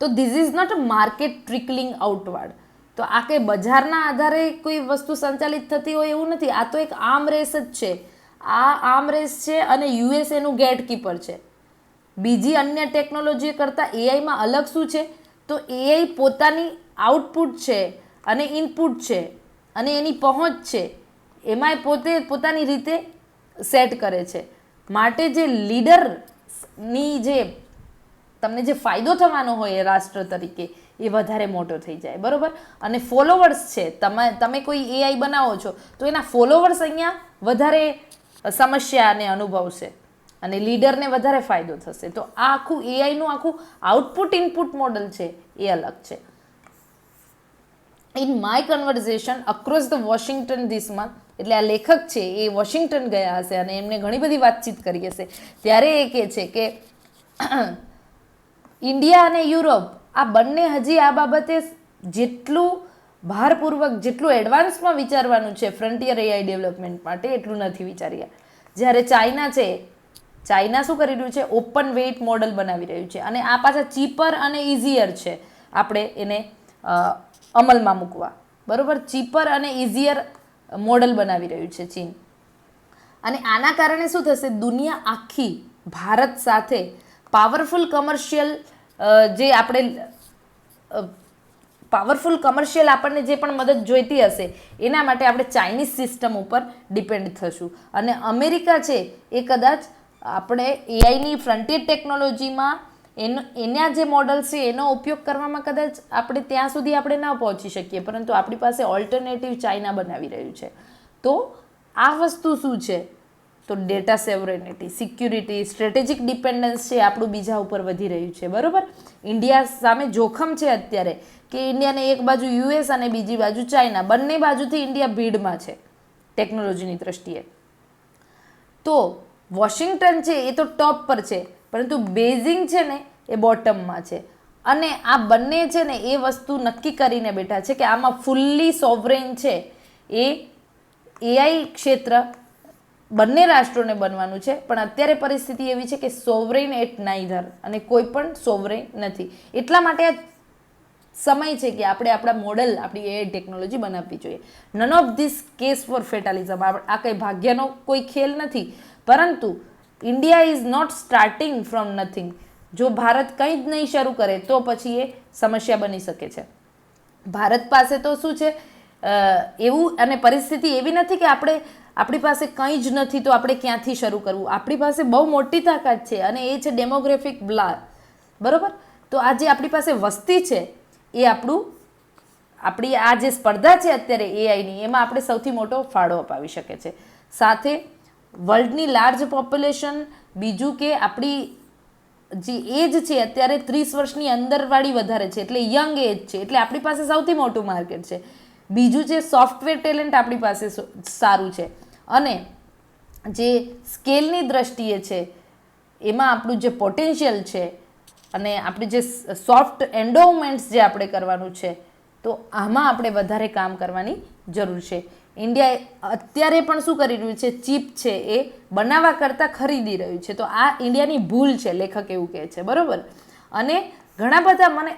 તો this is not a market trickling outward. તો આ કંઈ બજારના આધારે કોઈ વસ્તુ સંચાલિત થતી હોય એવું નથી. આ તો એક આર્મ રેસ જ છે. આ આર્મ રેસ છે, અને US એનું ગેટકીપર છે. બીજી અન્ય ટેકનોલોજી કરતાં AIમાં અલગ શું છે, તો AI પોતાની આઉટપુટ છે અને ઇનપુટ છે અને એની પહોંચ છે, એમાંય પોતાની રીતે સેટ કરે છે. માટે જે લીડરની જે તમને જે ફાયદો થવાનો હોય એ રાષ્ટ્ર તરીકે એ વધારે મોટો થઈ જાય બરોબર. અને ફોલોવર્સ છે, તમે કોઈ AI બનાવો છો તો એના ફોલોવર્સ અહીંયા વધારે સમસ્યાને અનુભવશે અને લીડરને વધારે ફાયદો થશે. તો આ આખું AIનું આખું આઉટપુટ ઇનપુટ મોડલ છે એ અલગ છે. In my conversion across the Washington this month, એટલે આ લેખક છે એ વોશિંગ્ટન ગયા હશે અને એમને ઘણી બધી વાતચીત કરી હશે, ત્યારે એ કહે છે કે ઇન્ડિયા અને યુરોપ આ બંને હજી આ બાબતે જેટલું ભારપૂર્વક, જેટલું એડવાન્સમાં વિચારવાનું છે ફ્રન્ટિયર AI ડેવલપમેન્ટ માટે, એટલું નથી વિચાર્યા. જ્યારે ચાઇના છે, ચાઇના શું કરી રહ્યું છે? ઓપન વેઇટ મોડલ બનાવી રહ્યું છે, અને આ પાછા ચીપર અને ઇઝીયર છે આપણે એને અમલમાં મૂકવા બરોબર. ચીપર અને ઇઝીયર મોડલ બનાવી રહ્યું છે ચીન. અને આના કારણે શું થશે? દુનિયા આખી ભારત સાથે પાવરફુલ કમર્શિયલ જે આપણે પાવરફુલ કમર્શિયલ આપણને જે પણ મદદ જોઈતી હશે એના માટે આપણે ચાઇનીઝ સિસ્ટમ ઉપર ડિપેન્ડ થશું. અને અમેરિકા છે એ કદાચ આપણે AIની ફ્રન્ટિયર ટેકનોલોજીમાં એના જે મોડલ્સ છે એનો ઉપયોગ કરવામાં કદાચ આપણે ત્યાં સુધી આપણે ન પહોંચી શકીએ, પરંતુ આપણી પાસે ઓલ્ટરનેટિવ ચાઇના બનાવી રહ્યું છે. તો આ વસ્તુ શું છે તો ડેટા સોવરેનિટી, સિક્યુરિટી, સ્ટ્રેટેજિક ડિપેન્ડન્સ છે આપણું બીજા ઉપર વધી રહ્યું છે. બરાબર, ઇન્ડિયા સામે જોખમ છે અત્યારે કે ઇન્ડિયાને એક બાજુ યુએસ અને બીજી બાજુ ચાઇના, બંને બાજુથી ઇન્ડિયા ભીડમાં છે ટેકનોલોજીની દ્રષ્ટિએ. તો વોશિંગ્ટન છે એ તો ટોપ પર છે, પરંતુ બેઇજિંગ છે ને એ બોટમમાં છે. અને આ બંને છે ને એ વસ્તુ નક્કી કરીને બેઠા છે કે આમાં ફૂલ્લી સોવરેન છે એ એઆઈ ક્ષેત્ર બંને રાષ્ટ્રોને બનવાનું છે. પણ અત્યારે પરિસ્થિતિ એવી છે કે સોવરેન એટ નાઈધર, અને કોઈ પણ સોવરેન નથી. એટલા માટે આ સમય છે કે આપણે આપણા મોડલ, આપણી એઆઈ ટેકનોલોજી બનાવવી જોઈએ. None of this case for fatalism. આ કંઈ ભાગ્યનો કોઈ ખેલ નથી, પરંતુ India is not starting from nothing. જો ભારત કંઈ જ નહીં શરૂ કરે તો પછી એ સમસ્યા બની શકે છે. ભારત પાસે તો શું છે એવું, અને પરિસ્થિતિ એવી નથી કે આપણી પાસે કંઈ જ નથી તો આપણે ક્યાંથી શરૂ કરવું. આપણી પાસે બહુ મોટી તાકાત છે, અને એ છે ડેમોગ્રાફિક બ્લા. બરાબર, તો આ જે આપણી પાસે વસ્તી છે એ આપણી આ જે સ્પર્ધા છે અત્યારે એઆઈની, એમાં આપણે સૌથી મોટો ફાળો અપાવી શકે છે. સાથે વર્લ્ડની લાર્જ પોપ્યુલેશન, બીજું કે આપણી જે એજ છે અત્યારે 30 વર્ષની અંદરવાળી વધારે છે, એટલે યંગ એજ છે, એટલે આપણી પાસે સૌથી મોટું માર્કેટ છે. બીજું છે સોફ્ટવેર ટેલેન્ટ આપણી પાસે સારું છે, અને જે સ્કેલની દ્રષ્ટિએ છે એમાં આપણું જે પોટેન્શિયલ છે, અને આપણી જે સોફ્ટ એન્ડોવમેન્ટ્સ જે આપણે કરવાનું છે, તો આમાં આપણે વધારે કામ કરવાની જરૂર છે. ઇન્ડિયા અત્યારે પણ શું કરી રહ્યું છે, ચીપ છે એ બનાવવા કરતાં ખરીદી રહ્યું છે. તો આ ઇન્ડિયાની ભૂલ છે, લેખક એવું કહે છે. બરાબર, અને ઘણા બધા મને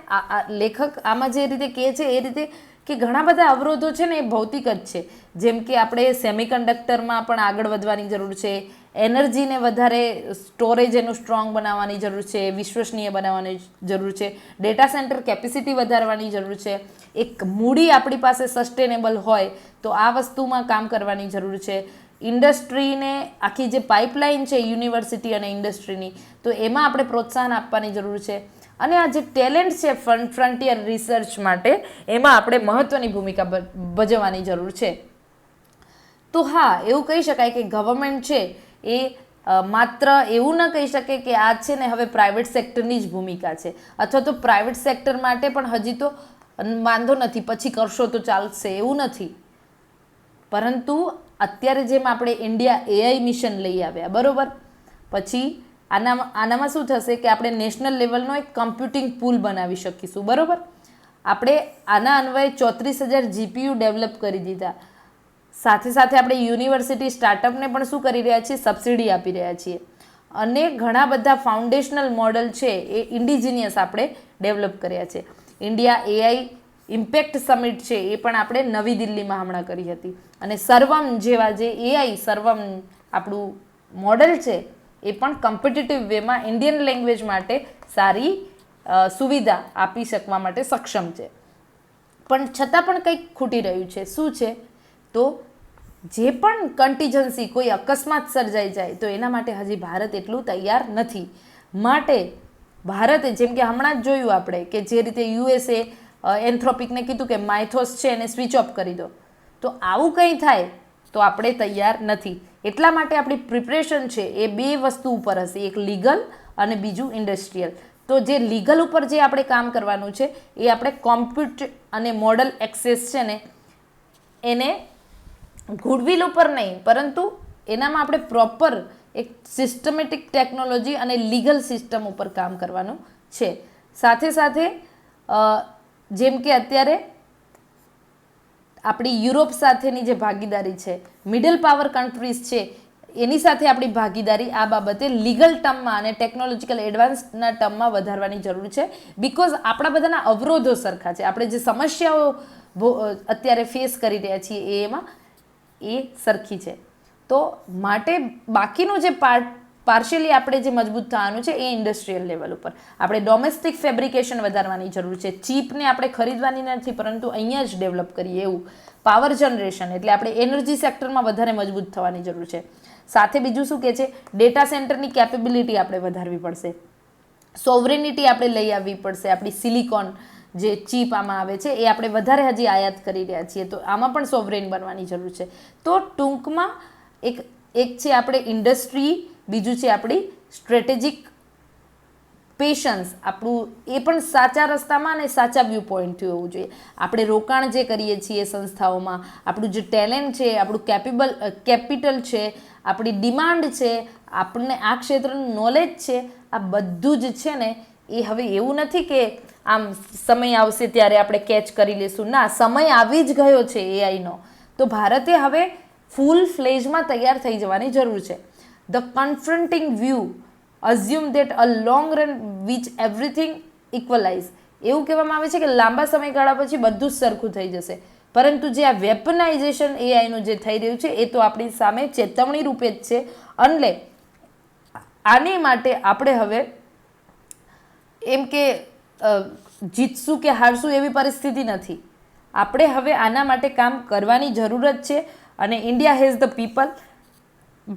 લેખક આમાં જે રીતે કહે છે એ રીતે કે ઘણા બધા અવરોધો છે ને એ ભૌતિક જ છે. જેમ કે આપણે સેમિકન્ડક્ટરમાં પણ આગળ વધવાની જરૂર છે, એનર્જીને વધારે સ્ટોરેજ એનું સ્ટ્રોંગ બનાવવાની જરૂર છે, વિશ્વસનીય બનાવવાની જરૂર છે, ડેટા સેન્ટર કેપેસિટી વધારવાની જરૂર છે, એક મૂડી આપણી પાસે સસ્ટેનેબલ હોય તો આ વસ્તુમાં કામ કરવાની જરૂર છે. ઇન્ડસ્ટ્રીને આખી જે પાઇપલાઇન છે યુનિવર્સિટી અને ઇન્ડસ્ટ્રીની, તો એમાં આપણે પ્રોત્સાહન આપવાની જરૂર છે. અને આ જે ટેલેન્ટ છે ફ્રન્ટિયર રિસર્ચ માટે, એમાં આપણે મહત્ત્વની ભૂમિકા ભજવવાની જરૂર છે. તો હા, એવું કહી શકાય કે ગવર્મેન્ટ છે એ માત્ર એવું ન કહી શકે કે આ છે ને હવે પ્રાઇવેટ સેક્ટરની જ ભૂમિકા છે, અથવા તો પ્રાઇવેટ સેક્ટર માટે પણ હજી તો વાંધો નથી, પછી કરશો તો ચાલશે, એવું નથી. પરંતુ અત્યારે જેમ આપણે ઇન્ડિયા એઆઈ મિશન લઈ આવ્યા, બરાબર, પછી આનામાં શું થશે કે આપણે નેશનલ લેવલનો એક કમ્પ્યુટિંગ પૂલ બનાવી શકીશું. બરાબર, આપણે આના અન્વયે 34,000 GPU ડેવલપ કરી દીધા. સાથે સાથે આપણે યુનિવર્સિટી સ્ટાર્ટઅપને પણ શું કરી રહ્યા છીએ, સબસિડી આપી રહ્યા છીએ. અને ઘણા બધા ફાઉન્ડેશનલ મોડલ છે એ ઇન્ડિજિનિયસ આપણે ડેવલપ કર્યા છે. ઇન્ડિયા એઆઈ ઇમ્પેક્ટ સમિટ છે એ પણ આપણે નવી દિલ્હીમાં હમણાં કરી હતી. અને સર્વમ જેવા જે એઆઈ સર્વમ આપણું મોડલ છે એ પણ કોમ્પિટિટિવ વેમાં ઇન્ડિયન લેંગ્વેજ માટે સારી સુવિધા આપી શકવા માટે સક્ષમ છે. પણ છતાં પણ કંઈક ખૂટી રહ્યું છે. શું છે? તો જે પણ કન્ટીજન્સી, કોઈ અકસ્માત સર્જાઈ જાય તો એના માટે હજી ભારત એટલું તૈયાર નથી. માટે ભારતે, જેમ કે હમણાં જ જોયું આપણે કે જે રીતે યુએસએ એન્થ્રોપિકને કીધું કે માઇથોસ છે એને સ્વિચ ઓફ કરી દો, તો આવું કંઈ થાય તો આપણે તૈયાર નથી. એટલા માટે આપણી પ્રિપરેશન છે એ બે વસ્તુ ઉપર હશે, એક લીગલ અને બીજું ઇન્ડસ્ટ્રીયલ. તો જે લીગલ ઉપર જે આપણે કામ કરવાનું છે એ આપણે કોમ્પ્યુટર અને મોડલ એક્સેસ છે ને એને ગુડવિલ ઉપર નહીં, પરંતુ એનામાં આપણે પ્રોપર એક સિસ્ટમેટિક ટેકનોલોજી અને લીગલ સિસ્ટમ ઉપર કામ કરવાનું છે. સાથે સાથે જેમ કે અત્યારે આપણી યુરોપ સાથેની જે ભાગીદારી છે, મિડલ પાવર કન્ટ્રીઝ છે એની સાથે આપણી ભાગીદારી આ બાબતે લીગલ ટર્મમાં અને ટેકનોલોજીકલ એડવાન્સના ટર્મમાં વધારવાની જરૂર છે. બિકોઝ આપણા બધાના અવરોધો સરખા છે, આપણે જે સમસ્યાઓ અત્યારે ફેસ કરી રહ્યા છીએ એમાં એ સરખી છે. તો માટે બાકીનું જે પાર્શિયલી આપણે જે મજબૂત થવાનું છે એ ઇન્ડસ્ટ્રીયલ લેવલ ઉપર આપણે ડોમેસ્ટિક ફેબ્રિકેશન વધારવાની જરૂર છે. ચીપને આપણે ખરીદવાની નથી, પરંતુ અહીંયા જ ડેવલપ કરીએ એવું. પાવર જનરેશન એટલે આપણે એનર્જી સેક્ટરમાં વધારે મજબૂત થવાની જરૂર છે. સાથે બીજું શું કહે છે, ડેટા સેન્ટરની કેપેબિલિટી આપણે વધારવી પડશે, સોવરેનિટી આપણે લઈ આવવી પડશે. આપણી સિલિકોન જે ચીપ આમાં આવે છે એ આપણે વધારે હજી આયાત કરી રહ્યા છીએ, તો આમાં પણ સોવરેન બનવાની જરૂર છે. તો ટૂંકમાં એક એક છે આપણે ઇન્ડસ્ટ્રી, બીજું છે આપણી સ્ટ્રેટેજિક પેશન્સ, આપણું એ પણ સાચા રસ્તામાં અને સાચા વ્યૂ પોઈન્ટથી હોવું જોઈએ. આપણે રોકાણ જે કરીએ છીએ સંસ્થાઓમાં, આપણું જે ટેલેન્ટ છે, આપણું કેપિટલ છે, આપણી ડિમાન્ડ છે, આપણને આ ક્ષેત્રનું નોલેજ છે, આ બધું જ છે ને એ હવે એવું નથી કે આમ સમય આવશે ત્યારે આપણે કેચ કરી લેશું. ના, સમય આવી જ ગયો છે એઆઈનો. તો ભારતે હવે ફૂલ ફ્લેજમાં તૈયાર થઈ જવાની જરૂર છે. The confronting view assume that a long run which everything equalize. એવું કહેવામાં આવે છે કે લાંબા સમયગાળા પછી બધું જ સરખું થઈ જશે, પરંતુ જે આ વેપનાઇઝેશન એઆઈનું જે થઈ રહ્યું છે એ તો આપણી સામે ચેતવણી રૂપે જ છે. એટલે આની માટે આપણે હવે એમ કે જીતશું કે હારશું એવી પરિસ્થિતિ નથી. આપણે હવે આના માટે કામ કરવાની જરૂરત છે. અને India has the people.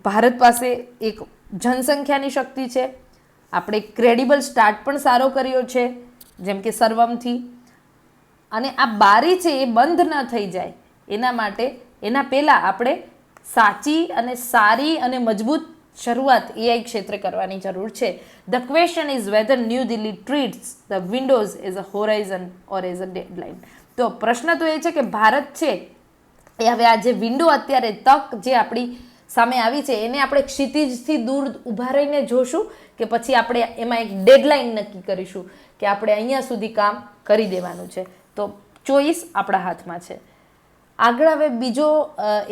Bharat પાસે એક જનસંખ્યાની શક્તિ છે. આપણે ક્રેડિબલ સ્ટાર્ટ પણ સારો કર્યો છે, જેમ કે સર્વમથી. અને આ બારી છે એ બંધ ન થઈ જાય એના માટે એના પહેલાં આપણે સાચી અને સારી અને મજબૂત શરૂઆત એઆઈ ક્ષેત્રે કરવાની જરૂર છે. The question is whether New Delhi treats the windows as a horizon or as a deadline. તો પ્રશ્ન તો એ છે કે ભારત છે એ હવે આ જે વિન્ડો અત્યારે તક જે આપણી સામે આવી છે એને આપણે ક્ષિતિજથી દૂર ઊભા રહીને જોશું કે પછી આપણે એમાં એક ડેડલાઇન નક્કી કરીશું કે આપણે અહીંયા સુધી કામ કરી દેવાનું છે. તો ચોઈસ આપણા હાથમાં છે. આગળ હવે બીજો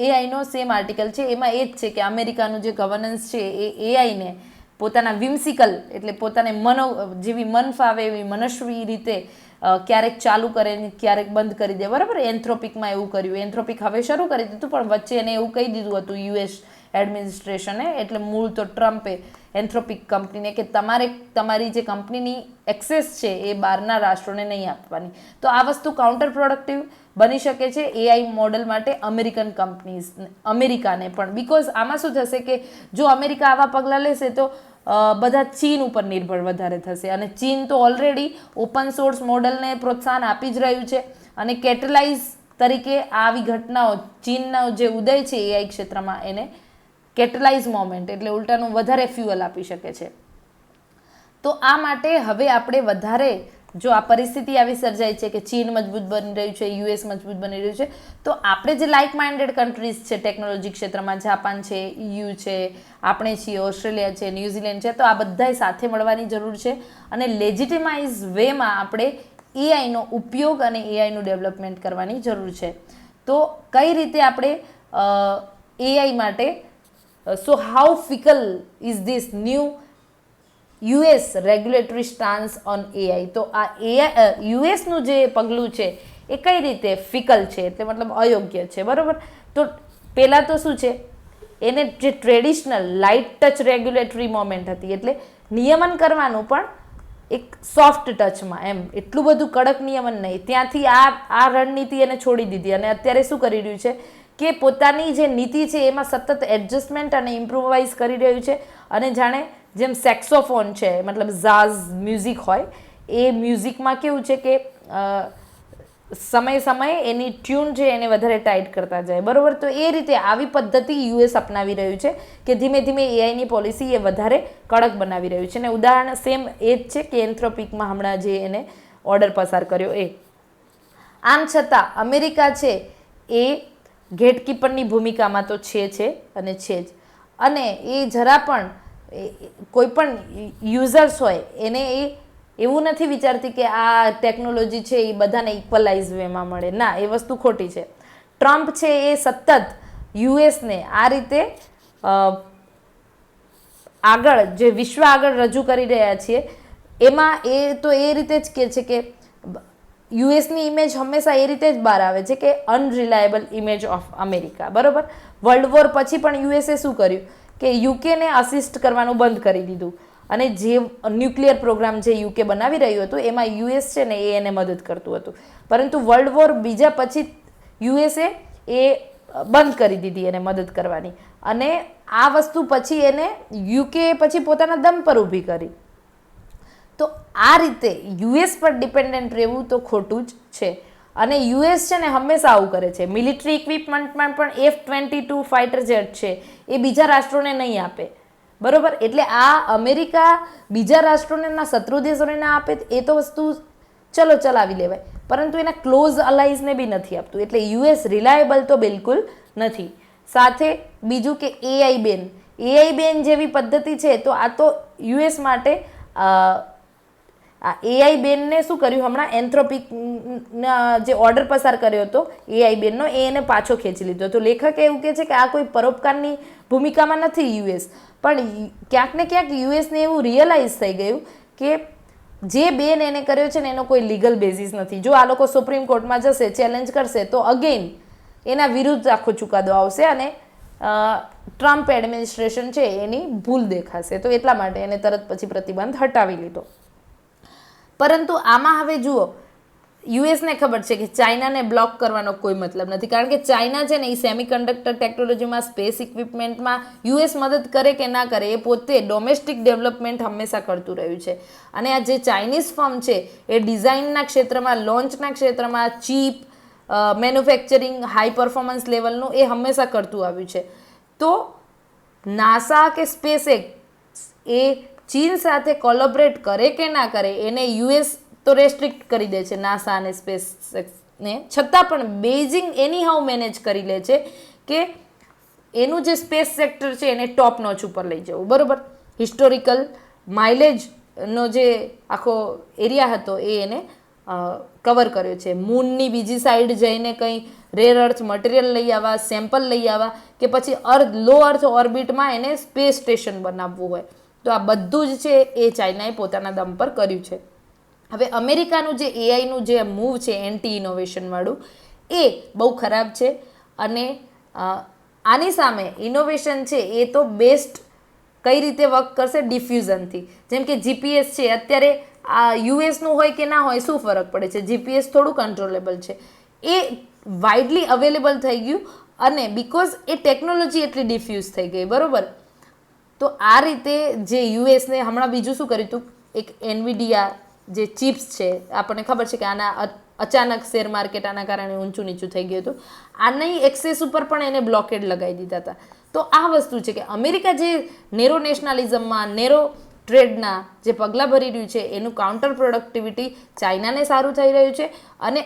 એઆઈનો સેમ આર્ટિકલ છે, એમાં એ જ છે કે અમેરિકાનું જે ગવર્નન્સ છે એ એઆઈને પોતાના વિમ્સિકલ એટલે પોતાને જેવી મન ફાવે એવી મનસ્વી રીતે ક્યારેક ચાલુ કરે ને ક્યારેક બંધ કરી દે. બરાબર, એન્થ્રોપિકમાં એવું કર્યું. એન્થ્રોપિક હવે શરૂ કરી દીધું પણ વચ્ચે એને એવું કહી દીધું હતું યુએસ એડમિનિસ્ટ્રેશને, એટલે મૂળ તો ટ્રમ્પે એન્થ્રોપિક કંપનીને કે તમારે તમારી જે કંપનીની એક્સેસ છે એ બહારના રાષ્ટ્રોને નહીં આપવાની. તો આ વસ્તુ કાઉન્ટર પ્રોડક્ટિવ બની શકે છે એઆઈ મોડલ માટે અમેરિકન કંપનીઝ, અમેરિકાને પણ. બિકોઝ આમાં શું થશે કે જો અમેરિકા આવા પગલાં લેશે તો બધા ચીન ઉપર નિર્ભર વધારે થશે. અને ચીન તો ઓલરેડી ઓપન સોર્સ મોડલને પ્રોત્સાહન આપી જ રહ્યું છે. અને કેટલાઇઝ તરીકે આવી ઘટનાઓ, ચીનનો જે ઉદય છે એઆઈ ક્ષેત્રમાં એને કેટલાઇઝ મોમેન્ટ એટલે ઉલટાનું વધારે ફ્યુઅલ આપી શકે છે. તો આ માટે હવે આપણે વધારે જો આ પરિસ્થિતિ આવી સર્જાય છે કે ચીન મજબૂત બની રહ્યું છે, યુએસ મજબૂત બની રહ્યું છે, તો આપણે જે લાઇક માઇન્ડેડ કન્ટ્રીઝ છે ટેકનોલોજી ક્ષેત્રમાં, જાપાન છે, EU છે, આપણે છીએ, ઓસ્ટ્રેલિયા છે, ન્યૂઝીલેન્ડ છે, તો આ બધાય સાથે મળવાની જરૂર છે. અને લેજિટિમાઇઝ વેમાં આપણે એઆઈનો ઉપયોગ અને એઆઈનું ડેવલપમેન્ટ કરવાની જરૂર છે. તો કઈ રીતે આપણે એઆઈ માટે so how fickle is this new US regulatory stance on AI. તો આ એઆઈ યુએસનું જે પગલું છે એ કઈ રીતે ફિકલ છે, એટલે મતલબ અયોગ્ય છે. બરાબર, તો પહેલાં તો શું છે, એને જે traditional light touch regulatory moment હતી એટલે નિયમન કરવાનું પણ એક સોફ્ટ ટચમાં, એમ એટલું બધું કડક નિયમન નહીં, ત્યાંથી આ રણનીતિ એને છોડી દીધી. અને અત્યારે શું કરી રહ્યું છે કે પોતાની જે નીતિ છે એમાં સતત એડજસ્ટમેન્ટ અને ઇમ્પ્રુવાઇઝ કરી રહ્યું છે. અને જાણે જેમ સેક્સોફોન છે, મતલબ ઝાઝ મ્યુઝિક હોય, એ મ્યુઝિકમાં કેવું છે કે સમયે એની ટ્યુન છે એને વધારે ટાઈટ કરતા જાય. બરાબર, તો એ રીતે આવી પદ્ધતિ યુએસ અપનાવી રહ્યું છે કે ધીમે ધીમે એઆઈની પોલિસી એ વધારે કડક બનાવી રહ્યું છે. અને ઉદાહરણ સેમ એ જ છે કે એન્થ્રોપિકમાં હમણાં જે એને ઓર્ડર પસાર કર્યો એ. આમ છતાં અમેરિકા છે એ ગેટકીપરની ભૂમિકામાં તો છે અને છે જ. અને એ જરા પણ કોઈ પણ યુઝર્સ હોય એને એ એવું નથી વિચારતી કે આ ટેકનોલોજી છે એ બધાને ઇક્વલાઇઝ વેમાં મળે. ના, એ વસ્તુ ખોટી છે. ટ્રમ્પ છે એ સતત યુએસને આ રીતે આગળ જે વિશ્વ આગળ રજૂ કરી રહ્યા છીએ એમાં એ તો એ રીતે જ કહે છે કે યુએસની ઇમેજ હંમેશા એ રીતે જ બહાર આવે છે કે અનરિલાયેબલ ઇમેજ ઓફ અમેરિકા. બરાબર, વર્લ્ડ વોર પછી પણ યુએસએ શું કર્યું કે યુકેને અસિસ્ટ કરવાનું બંધ કરી દીધું. અને જે ન્યુક્લિયર પ્રોગ્રામ જે યુકે બનાવી રહ્યું હતું એમાં યુએસ છે ને એ એને મદદ કરતું હતું. પરંતુ વર્લ્ડ વોર બીજા પછી યુએસએ એ બંધ કરી દીધી એને મદદ કરવાની. અને આ વસ્તુ પછી એને યુકે પછી પોતાના દમ પર ઊભી કરી. તો આ રીતે યુએસ પર ડિપેન્ડન્ટ રહેવું તો ખોટું જ છે. અને યુએસ છે ને હંમેશા આવું કરે છે. મિલિટરી ઇક્વિપમેન્ટમાં પણ F-22 ફાઇટર જેટ છે એ બીજા રાષ્ટ્રોને નહીં આપે, બરોબર. એટલે આ અમેરિકા બીજા રાષ્ટ્રોને ના શત્રુ દેશોને ના આપે એ તો વસ્તુ ચલો ચલાવી લેવાય, પરંતુ એના ક્લોઝ અલાઇઝને બી નથી આપતું. એટલે યુએસ રિલાયેબલ તો બિલકુલ નથી. સાથે બીજું કે એઆઈ બેન જેવી પદ્ધતિ છે, તો આ તો યુએસ માટે આ એઆઈ બેનને શું કર્યું, હમણાં એન્થ્રોપિક જે ઓર્ડર પસાર કર્યો હતો એઆઈ બેનનો, એને પાછો ખેંચી લીધો. તો લેખક એવું કહે છે કે આ કોઈ પરોપકારની ભૂમિકામાં નથી યુએસ, પણ ક્યાંક ને ક્યાંક યુએસને એવું રિયલાઇઝ થઈ ગયું કે જે બેન એને કર્યો છે ને એનો કોઈ લીગલ બેઝિસ નથી. જો આ લોકો સુપ્રીમ કોર્ટમાં જશે, ચેલેન્જ કરશે, તો અગેન એના વિરુદ્ધ આખો ચુકાદો આવશે અને ટ્રમ્પ એડમિનિસ્ટ્રેશન છે એની ભૂલ દેખાશે. તો એટલા માટે એને તરત પછી પ્રતિબંધ હટાવી લીધો. પરંતુ આમાં હવે જુઓ, યુએસને ખબર છે કે ચાઇનાને બ્લોક કરવાનો કોઈ મતલબ નથી, કારણ કે ચાઇના છે ને એ સેમિકન્ડક્ટર ટેકનોલોજીમાં, સ્પેસ ઇક્વિપમેન્ટમાં યુએસ મદદ કરે કે ના કરે, એ પોતે ડોમેસ્ટિક ડેવલપમેન્ટ હંમેશા કરતું રહ્યું છે. અને આ જે ચાઇનીઝ ફર્મ છે એ ડિઝાઇનના ક્ષેત્રમાં, લોન્ચના ક્ષેત્રમાં, ચીપ મેન્યુફેક્ચરિંગ, હાઈ પરફોર્મન્સ લેવલનું એ હંમેશા કરતું આવ્યું છે. તો નાસા કે સ્પેસએક્સ એ ચીન સાથે કોલોબરેટ કરે કે ના કરે એને યુએસ તો રેસ્ટ્રિક્ટ કરી દે છે, નાસા અને સ્પેસએક્સને. છતાં પણ બેઇજિંગ એની હાઉ મેનેજ કરી લે છે કે એનું જે સ્પેસ સેક્ટર છે એને ટોપ નોચ ઉપર લઈ જવું, બરોબર. હિસ્ટોરિકલ માઇલેજનો જે આખો એરિયા હતો એ એને કવર કર્યો છે. મૂનની બીજી સાઈડ જઈને કંઈ રેર અર્થ મટીરિયલ લઈ આવવા, સેમ્પલ લઈ આવવા, કે પછી લો અર્થ ઓર્બિટમાં એને સ્પેસ સ્ટેશન બનાવવું હોય, તો આ બધું જ છે એ ચાઇનાએ પોતાના દમ પર કર્યું છે. હવે અમેરિકાનું જે એઆઈનું જે મૂવ છે એન્ટી ઇનોવેશનવાળું, એ બહુ ખરાબ છે. અને આની સામે ઇનોવેશન છે એ તો બેસ્ટ કઈ રીતે વર્ક કરશે, ડિફ્યુઝનથી. જેમ કે જીપીએસ છે, અત્યારે આ યુએસનું હોય કે ના હોય શું ફરક પડે છે, જીપીએસ થોડું કંટ્રોલેબલ છે, એ વાઇડલી અવેલેબલ થઈ ગયું. અને બિકોઝ એ ટેકનોલોજી એટલી ડિફ્યુઝ થઈ ગઈ, બરોબર. તો આ રીતે જે યુએસને હમણાં બીજું શું કર્યું હતું, એક એનવીડિયા જે ચિપ્સ છે, આપણને ખબર છે કે આના અચાનક શેર માર્કેટ આના કારણે ઊંચું નીચું થઈ ગયું હતું, આની એક્સેસ ઉપર પણ એને બ્લોકેડ લગાવી દીધા હતા. તો આ વસ્તુ છે કે અમેરિકા જે નેરો નેશનલિઝમમાં, નેરો ટ્રેડના જે પગલાં ભરી રહ્યું છે એનું કાઉન્ટર પ્રોડક્ટિવિટી ચાઇનાને સારું થઈ રહ્યું છે. અને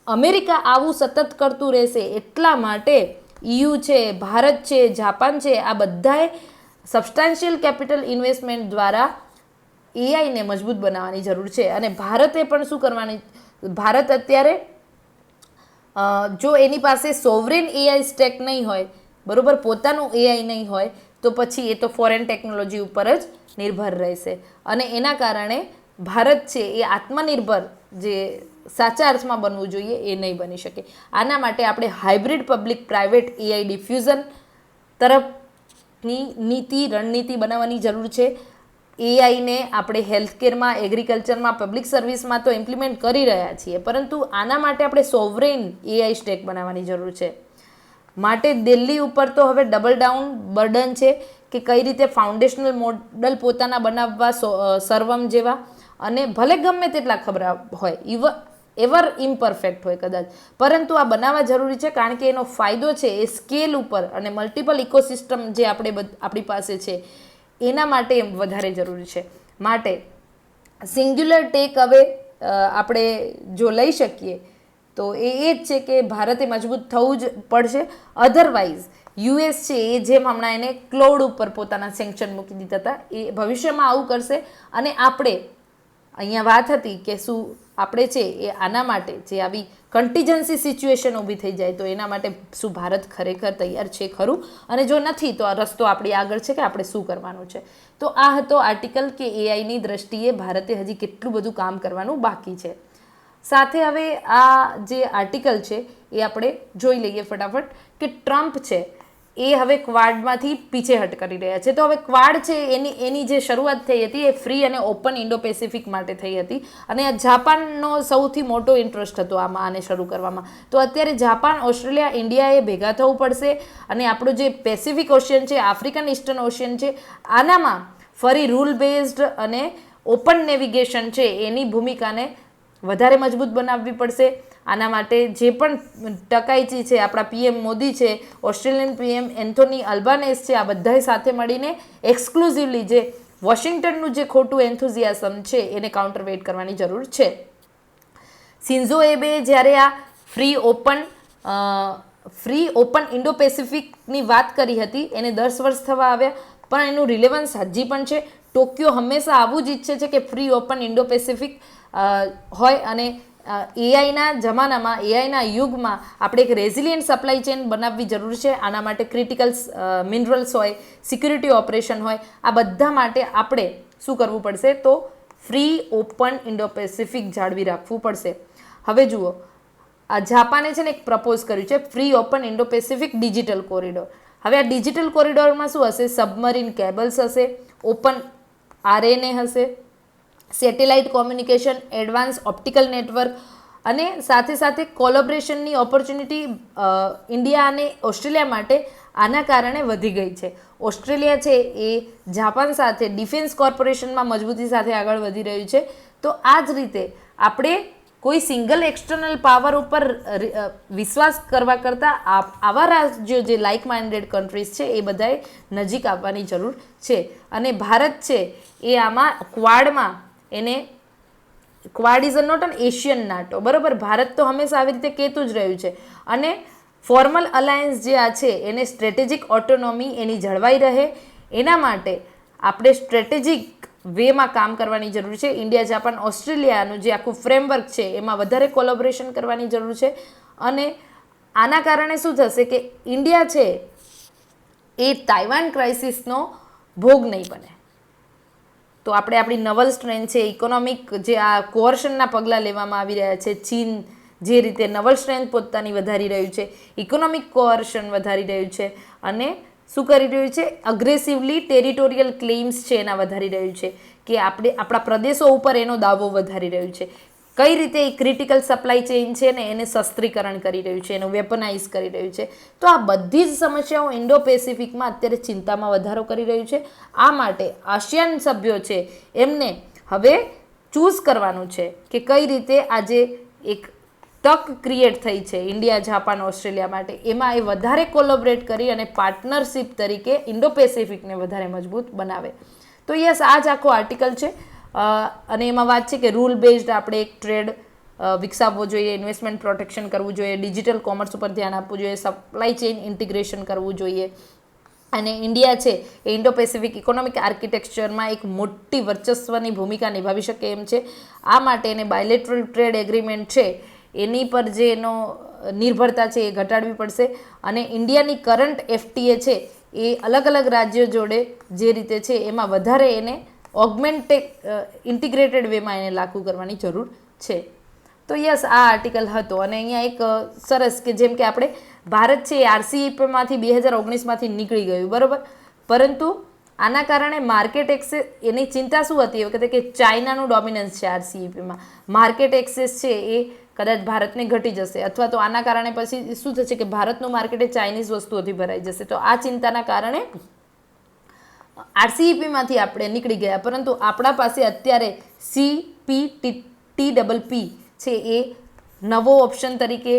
અમેરિકા આવું સતત કરતું રહેશે એટલા માટે EU છે, ભારત છે, જાપાન છે, આ બધાએ સબસ્ટાન્શિયલ કેપિટલ ઇન્વેસ્ટમેન્ટ દ્વારા એઆઈને મજબૂત બનાવવાની જરૂર છે. અને ભારતે પણ શું કરવાની, ભારત અત્યારે જો એની પાસે સોવરેન એઆઈ સ્ટેક નહીં હોય, બરોબર, પોતાનું એઆઈ નહીં હોય, તો પછી એ તો ફોરેન ટેકનોલોજી ઉપર જ નિર્ભર રહેશે. અને એના કારણે ભારત છે એ આત્મનિર્ભર જે સાચા અર્થમાં બનવું જોઈએ એ નહીં બની શકે. આના માટે આપણે hybrid public private AI diffusion તરફની રણનીતિ બનાવવાની જરૂર છે. એઆઈને આપણે હેલ્થકેરમાં, એગ્રીકલ્ચરમાં, પબ્લિક સર્વિસમાં તો ઇમ્પ્લિમેન્ટ કરી રહ્યા છીએ, પરંતુ આના માટે આપણે સોવરેન એઆઈ સ્ટેક બનાવવાની જરૂર છે. માટે દિલ્હી ઉપર તો હવે ડબલ ડાઉન બર્ડન છે કે કઈ રીતે ફાઉન્ડેશનલ મોડલ પોતાના બનાવવા, સર્વમ જેવા, અને ભલે ગમે તેટલા ખબર હોય, એવર ઇમ્પરફેક્ટ હોય કદાચ, પરંતુ આ બનાવવા જરૂરી છે, કારણ કે એનો ફાયદો છે એ સ્કેલ ઉપર અને મલ્ટિપલ ઇકોસિસ્ટમ જે આપણી પાસે છે એના માટે વધારે જરૂરી છે. માટે સિંગ્યુલર ટેક હવે આપણે જો લઈ શકીએ તો એ જ છે કે ભારતે મજબૂત થવું જ પડશે. અધરવાઇઝ યુએસ છે એ જેમ હમણાં એને ક્લાઉડ ઉપર પોતાના સેન્કશન મૂકી દીધા હતા, એ ભવિષ્યમાં આવું કરશે. અને આપણે અહીંયા વાત હતી કે શું આપણે છે એ આના માટે જે આવી કન્ટીજન્સી સિચ્યુએશન ઊભી થઈ જાય તો એના માટે શું ભારત ખરેખર તૈયાર છે ખરું, અને જો નથી તો આ રસ્તો આપણી આગળ છે કે આપણે શું કરવાનું છે. તો આ હતો આર્ટિકલ કે એઆઈની દ્રષ્ટિએ ભારતે હજી કેટલું બધું કામ કરવાનું બાકી છે. સાથે હવે આ જે આર્ટિકલ છે એ આપણે જોઈ લઈએ ફટાફટ કે ટ્રમ્પ છે એ હવે ક્વાડમાંથી પીછેહટ કરી રહ્યા છે. તો હવે ક્વાડ છે એની જે શરૂઆત થઈ હતી એ ફ્રી અને ઓપન ઇન્ડો પેસિફિક માટે થઈ હતી, અને આ જાપાનનો સૌથી મોટો ઇન્ટરેસ્ટ હતો આમાં, આને શરૂ કરવામાં. તો અત્યારે જાપાન, ઓસ્ટ્રેલિયા, ઇન્ડિયાએ ભેગા થવું પડશે, અને આપણું જે પેસિફિક ઓશિયન છે, આફ્રિકન ઇસ્ટર્ન ઓશિયન છે, આનામાં ફરી રૂલ બેઝડ અને ઓપન નેવિગેશન છે એની ભૂમિકાને વધારે મજબૂત બનાવવી પડશે. આના માટે જે પણ ટકાઈચી છે, આપણા પીએમ મોદી છે, ઓસ્ટ્રેલિયન પીએમ એન્થોની અલ્બાનેસ છે, આ બધાએ સાથે મળીને એક્સક્લુઝિવલી જે વોશિંગ્ટનનું જે ખોટું એન્થુઝિયાઝમ છે એને કાઉન્ટરવેટ કરવાની જરૂર છે. શિન્ઝો એબે જ્યારે આ ફ્રી ઓપન ઇન્ડો પેસિફિકની વાત કરી હતી, એને 10 વર્ષ થવા આવ્યા, પણ એનું રિલેવન્સ હજી પણ છે. ટોક્યો હંમેશા આવું જ ઈચ્છે છે કે ફ્રી ઓપન ઇન્ડો પેસિફિક હોય, અને એઆઈના જમાનામાં, એઆઈના યુગમાં આપણે એક રેઝિલિયન્ટ સપ્લાય ચેન બનાવવી જરૂર છે. આના માટે ક્રિટિકલ મિનરલ્સ હોય, સિક્યુરિટી ઓપરેશન હોય, આ બધા માટે આપણે શું કરવું પડશે? તો ફ્રી ઓપન ઇન્ડો પેસિફિક જાળવી રાખવું પડશે. હવે જુઓ, આ જાપાને છે ને એક પ્રપોઝ કર્યું છે free open Indo Pacific digital corridor. હવે આ ડિજિટલ કોરિડોરમાં શું હશે? સબમરીન કેબલ્સ હશે, ઓપન આરએનએ હશે, satellite communication, advance optical network, અને સાથે સાથે કોલેબોરેશનની ઓપોર્ચ્યુનિટી ઇન્ડિયા અને ઓસ્ટ્રેલિયા માટે આના કારણે વધી ગઈ છે. ઓસ્ટ્રેલિયા છે એ જાપાન સાથે ડિફેન્સ કોર્પોરેશનમાં મજબૂતી સાથે આગળ વધી રહ્યું છે. તો આ જ રીતે આપણે કોઈ સિંગલ એક્સટર્નલ પાવર ઉપર વિશ્વાસ કરવા કરતાં આવા રાજ્યો જે લાઇક માઇન્ડેડ કન્ટ્રીઝ છે એ બધાએ નજીક આવવાની જરૂર છે. અને ભારત છે એ આમાં ક્વાડમાં એને Quad is not an Asian NATO, બરાબર? ભારત તો હંમેશા આવી રીતે કહેતું જ રહ્યું છે. અને ફોર્મલ અલાયન્સ જે આ છે એને સ્ટ્રેટેજિક ઓટોનોમી એની જળવાઈ રહે, એના માટે આપણે સ્ટ્રેટેજિક વેમાં કામ કરવાની જરૂર છે. ઇન્ડિયા, જાપાન, ઓસ્ટ્રેલિયાનું જે આખું ફ્રેમવર્ક છે એમાં વધારે કોલેબોરેશન કરવાની જરૂર છે. અને આના કારણે શું થશે કે ઇન્ડિયા છે એ તાઇવાન ક્રાઇસિસનો ભોગ નહીં બને. તો આપણે આપણી નવલ સ્ટ્રેન્થ છે, ઇકોનોમિક જે આ કોર્શનના પગલાં લેવામાં આવી રહ્યા છે, ચીન જે રીતે નવલ સ્ટ્રેન્થ પોતાની વધારી રહ્યું છે, ઇકોનોમિક કોર્શન વધારી રહ્યું છે, અને શું કરી રહ્યું છે? અગ્રેસિવલી ટેરિટોરિયલ ક્લેમ્સ છે એના વધારી રહ્યું છે, કે આપણે આપણા પ્રદેશો ઉપર એનો દાવો વધારી રહ્યું છે. કઈ રીતે એ ક્રિટિકલ સપ્લાય ચેઇન છે ને એને શસ્ત્રીકરણ કરી રહ્યું છે, એનું વેપનાઇઝ કરી રહ્યું છે. તો આ બધી જ સમસ્યાઓ ઇન્ડો પેસિફિકમાં અત્યારે ચિંતામાં વધારો કરી રહ્યું છે. આ માટે આસિયાન સભ્યો છે એમને હવે ચૂઝ કરવાનું છે કે કઈ રીતે આજે એક તક ક્રિએટ થઈ છે ઇન્ડિયા, જાપાન, ઓસ્ટ્રેલિયા માટે, એમાં એ વધારે કોલેબોરેટ કરી અને પાર્ટનરશિપ તરીકે ઇન્ડો પેસિફિકને વધારે મજબૂત બનાવે. તો યસ, આ જ આખો આર્ટિકલ છે. અને એમાં વાત છે કે રૂલ બેઝડ આપણે એક ટ્રેડ વિકસાવવો જોઈએ, ઇન્વેસ્ટમેન્ટ પ્રોટેક્શન કરવું જોઈએ, ડિજિટલ કોમર્સ ઉપર ધ્યાન આપવું જોઈએ, સપ્લાય ચેઇન ઇન્ટિગ્રેશન કરવું જોઈએ. અને ઇન્ડિયા છે એ ઇન્ડો પેસિફિક ઇકોનોમિક આર્કિટેક્ચરમાં એક મોટી વર્ચસ્વની ભૂમિકા નિભાવી શકે એમ છે. આ માટે એને બાયલેટરલ ટ્રેડ એગ્રીમેન્ટ છે એની પર જે એનો નિર્ભરતા છે એ ઘટાડવી પડશે. અને ઇન્ડિયાની કરંટ એફટીએ છે એ અલગ અલગ રાજ્યો જોડે જે રીતે છે એમાં વધારે એને ઇન્ટિગ્રેટેડ વેમાં એને લાગુ કરવાની જરૂર છે. તો યસ, આ આર્ટિકલ હતો. અને અહીંયા એક સરસ કે જેમ કે આપણે ભારત છે એ આરસીઈપીમાંથી 2019માંથી નીકળી ગયું, બરાબર? પરંતુ આના કારણે માર્કેટ એક્સેસ, એની ચિંતા શું હતી એ વખતે કે ચાઇનાનું ડોમિનન્સ છે આરસીઈપીમાં, માર્કેટ એક્સેસ છે એ કદાચ ભારતને ઘટી જશે, અથવા તો આના કારણે પછી શું થશે કે ભારતનું માર્કેટ એ ચાઇનીઝ વસ્તુઓથી ભરાઈ જશે. તો આ ચિંતાના કારણે આરસીઈપીમાંથી આપણે નીકળી ગયા. પરંતુ આપણા પાસે અત્યારે CPTPP છે એ નવો ઓપ્શન તરીકે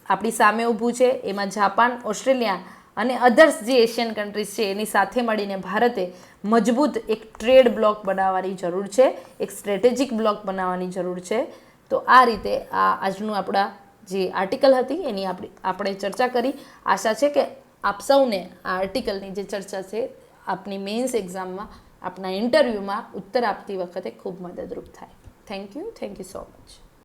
આપણી સામે ઊભું છે. એમાં જાપાન, ઓસ્ટ્રેલિયા અને અધર્સ જે એશિયન કન્ટ્રીઝ છે એની સાથે મળીને ભારતે મજબૂત એક ટ્રેડ બ્લોક બનાવવાની જરૂર છે, એક સ્ટ્રેટેજિક બ્લોક બનાવવાની જરૂર છે. તો આ રીતે આ આજનું આપણા જે આર્ટિકલ હતી એની આપણે ચર્ચા કરી. આશા છે કે આપ સૌને આ આર્ટિકલની જે ચર્ચા છે આપની મેઇન્સ એક્ઝામમાં, આપના ઇન્ટરવ્યૂમાં ઉત્તર આપતી વખતે ખૂબ મદદરૂપ થાય. Thank you so much.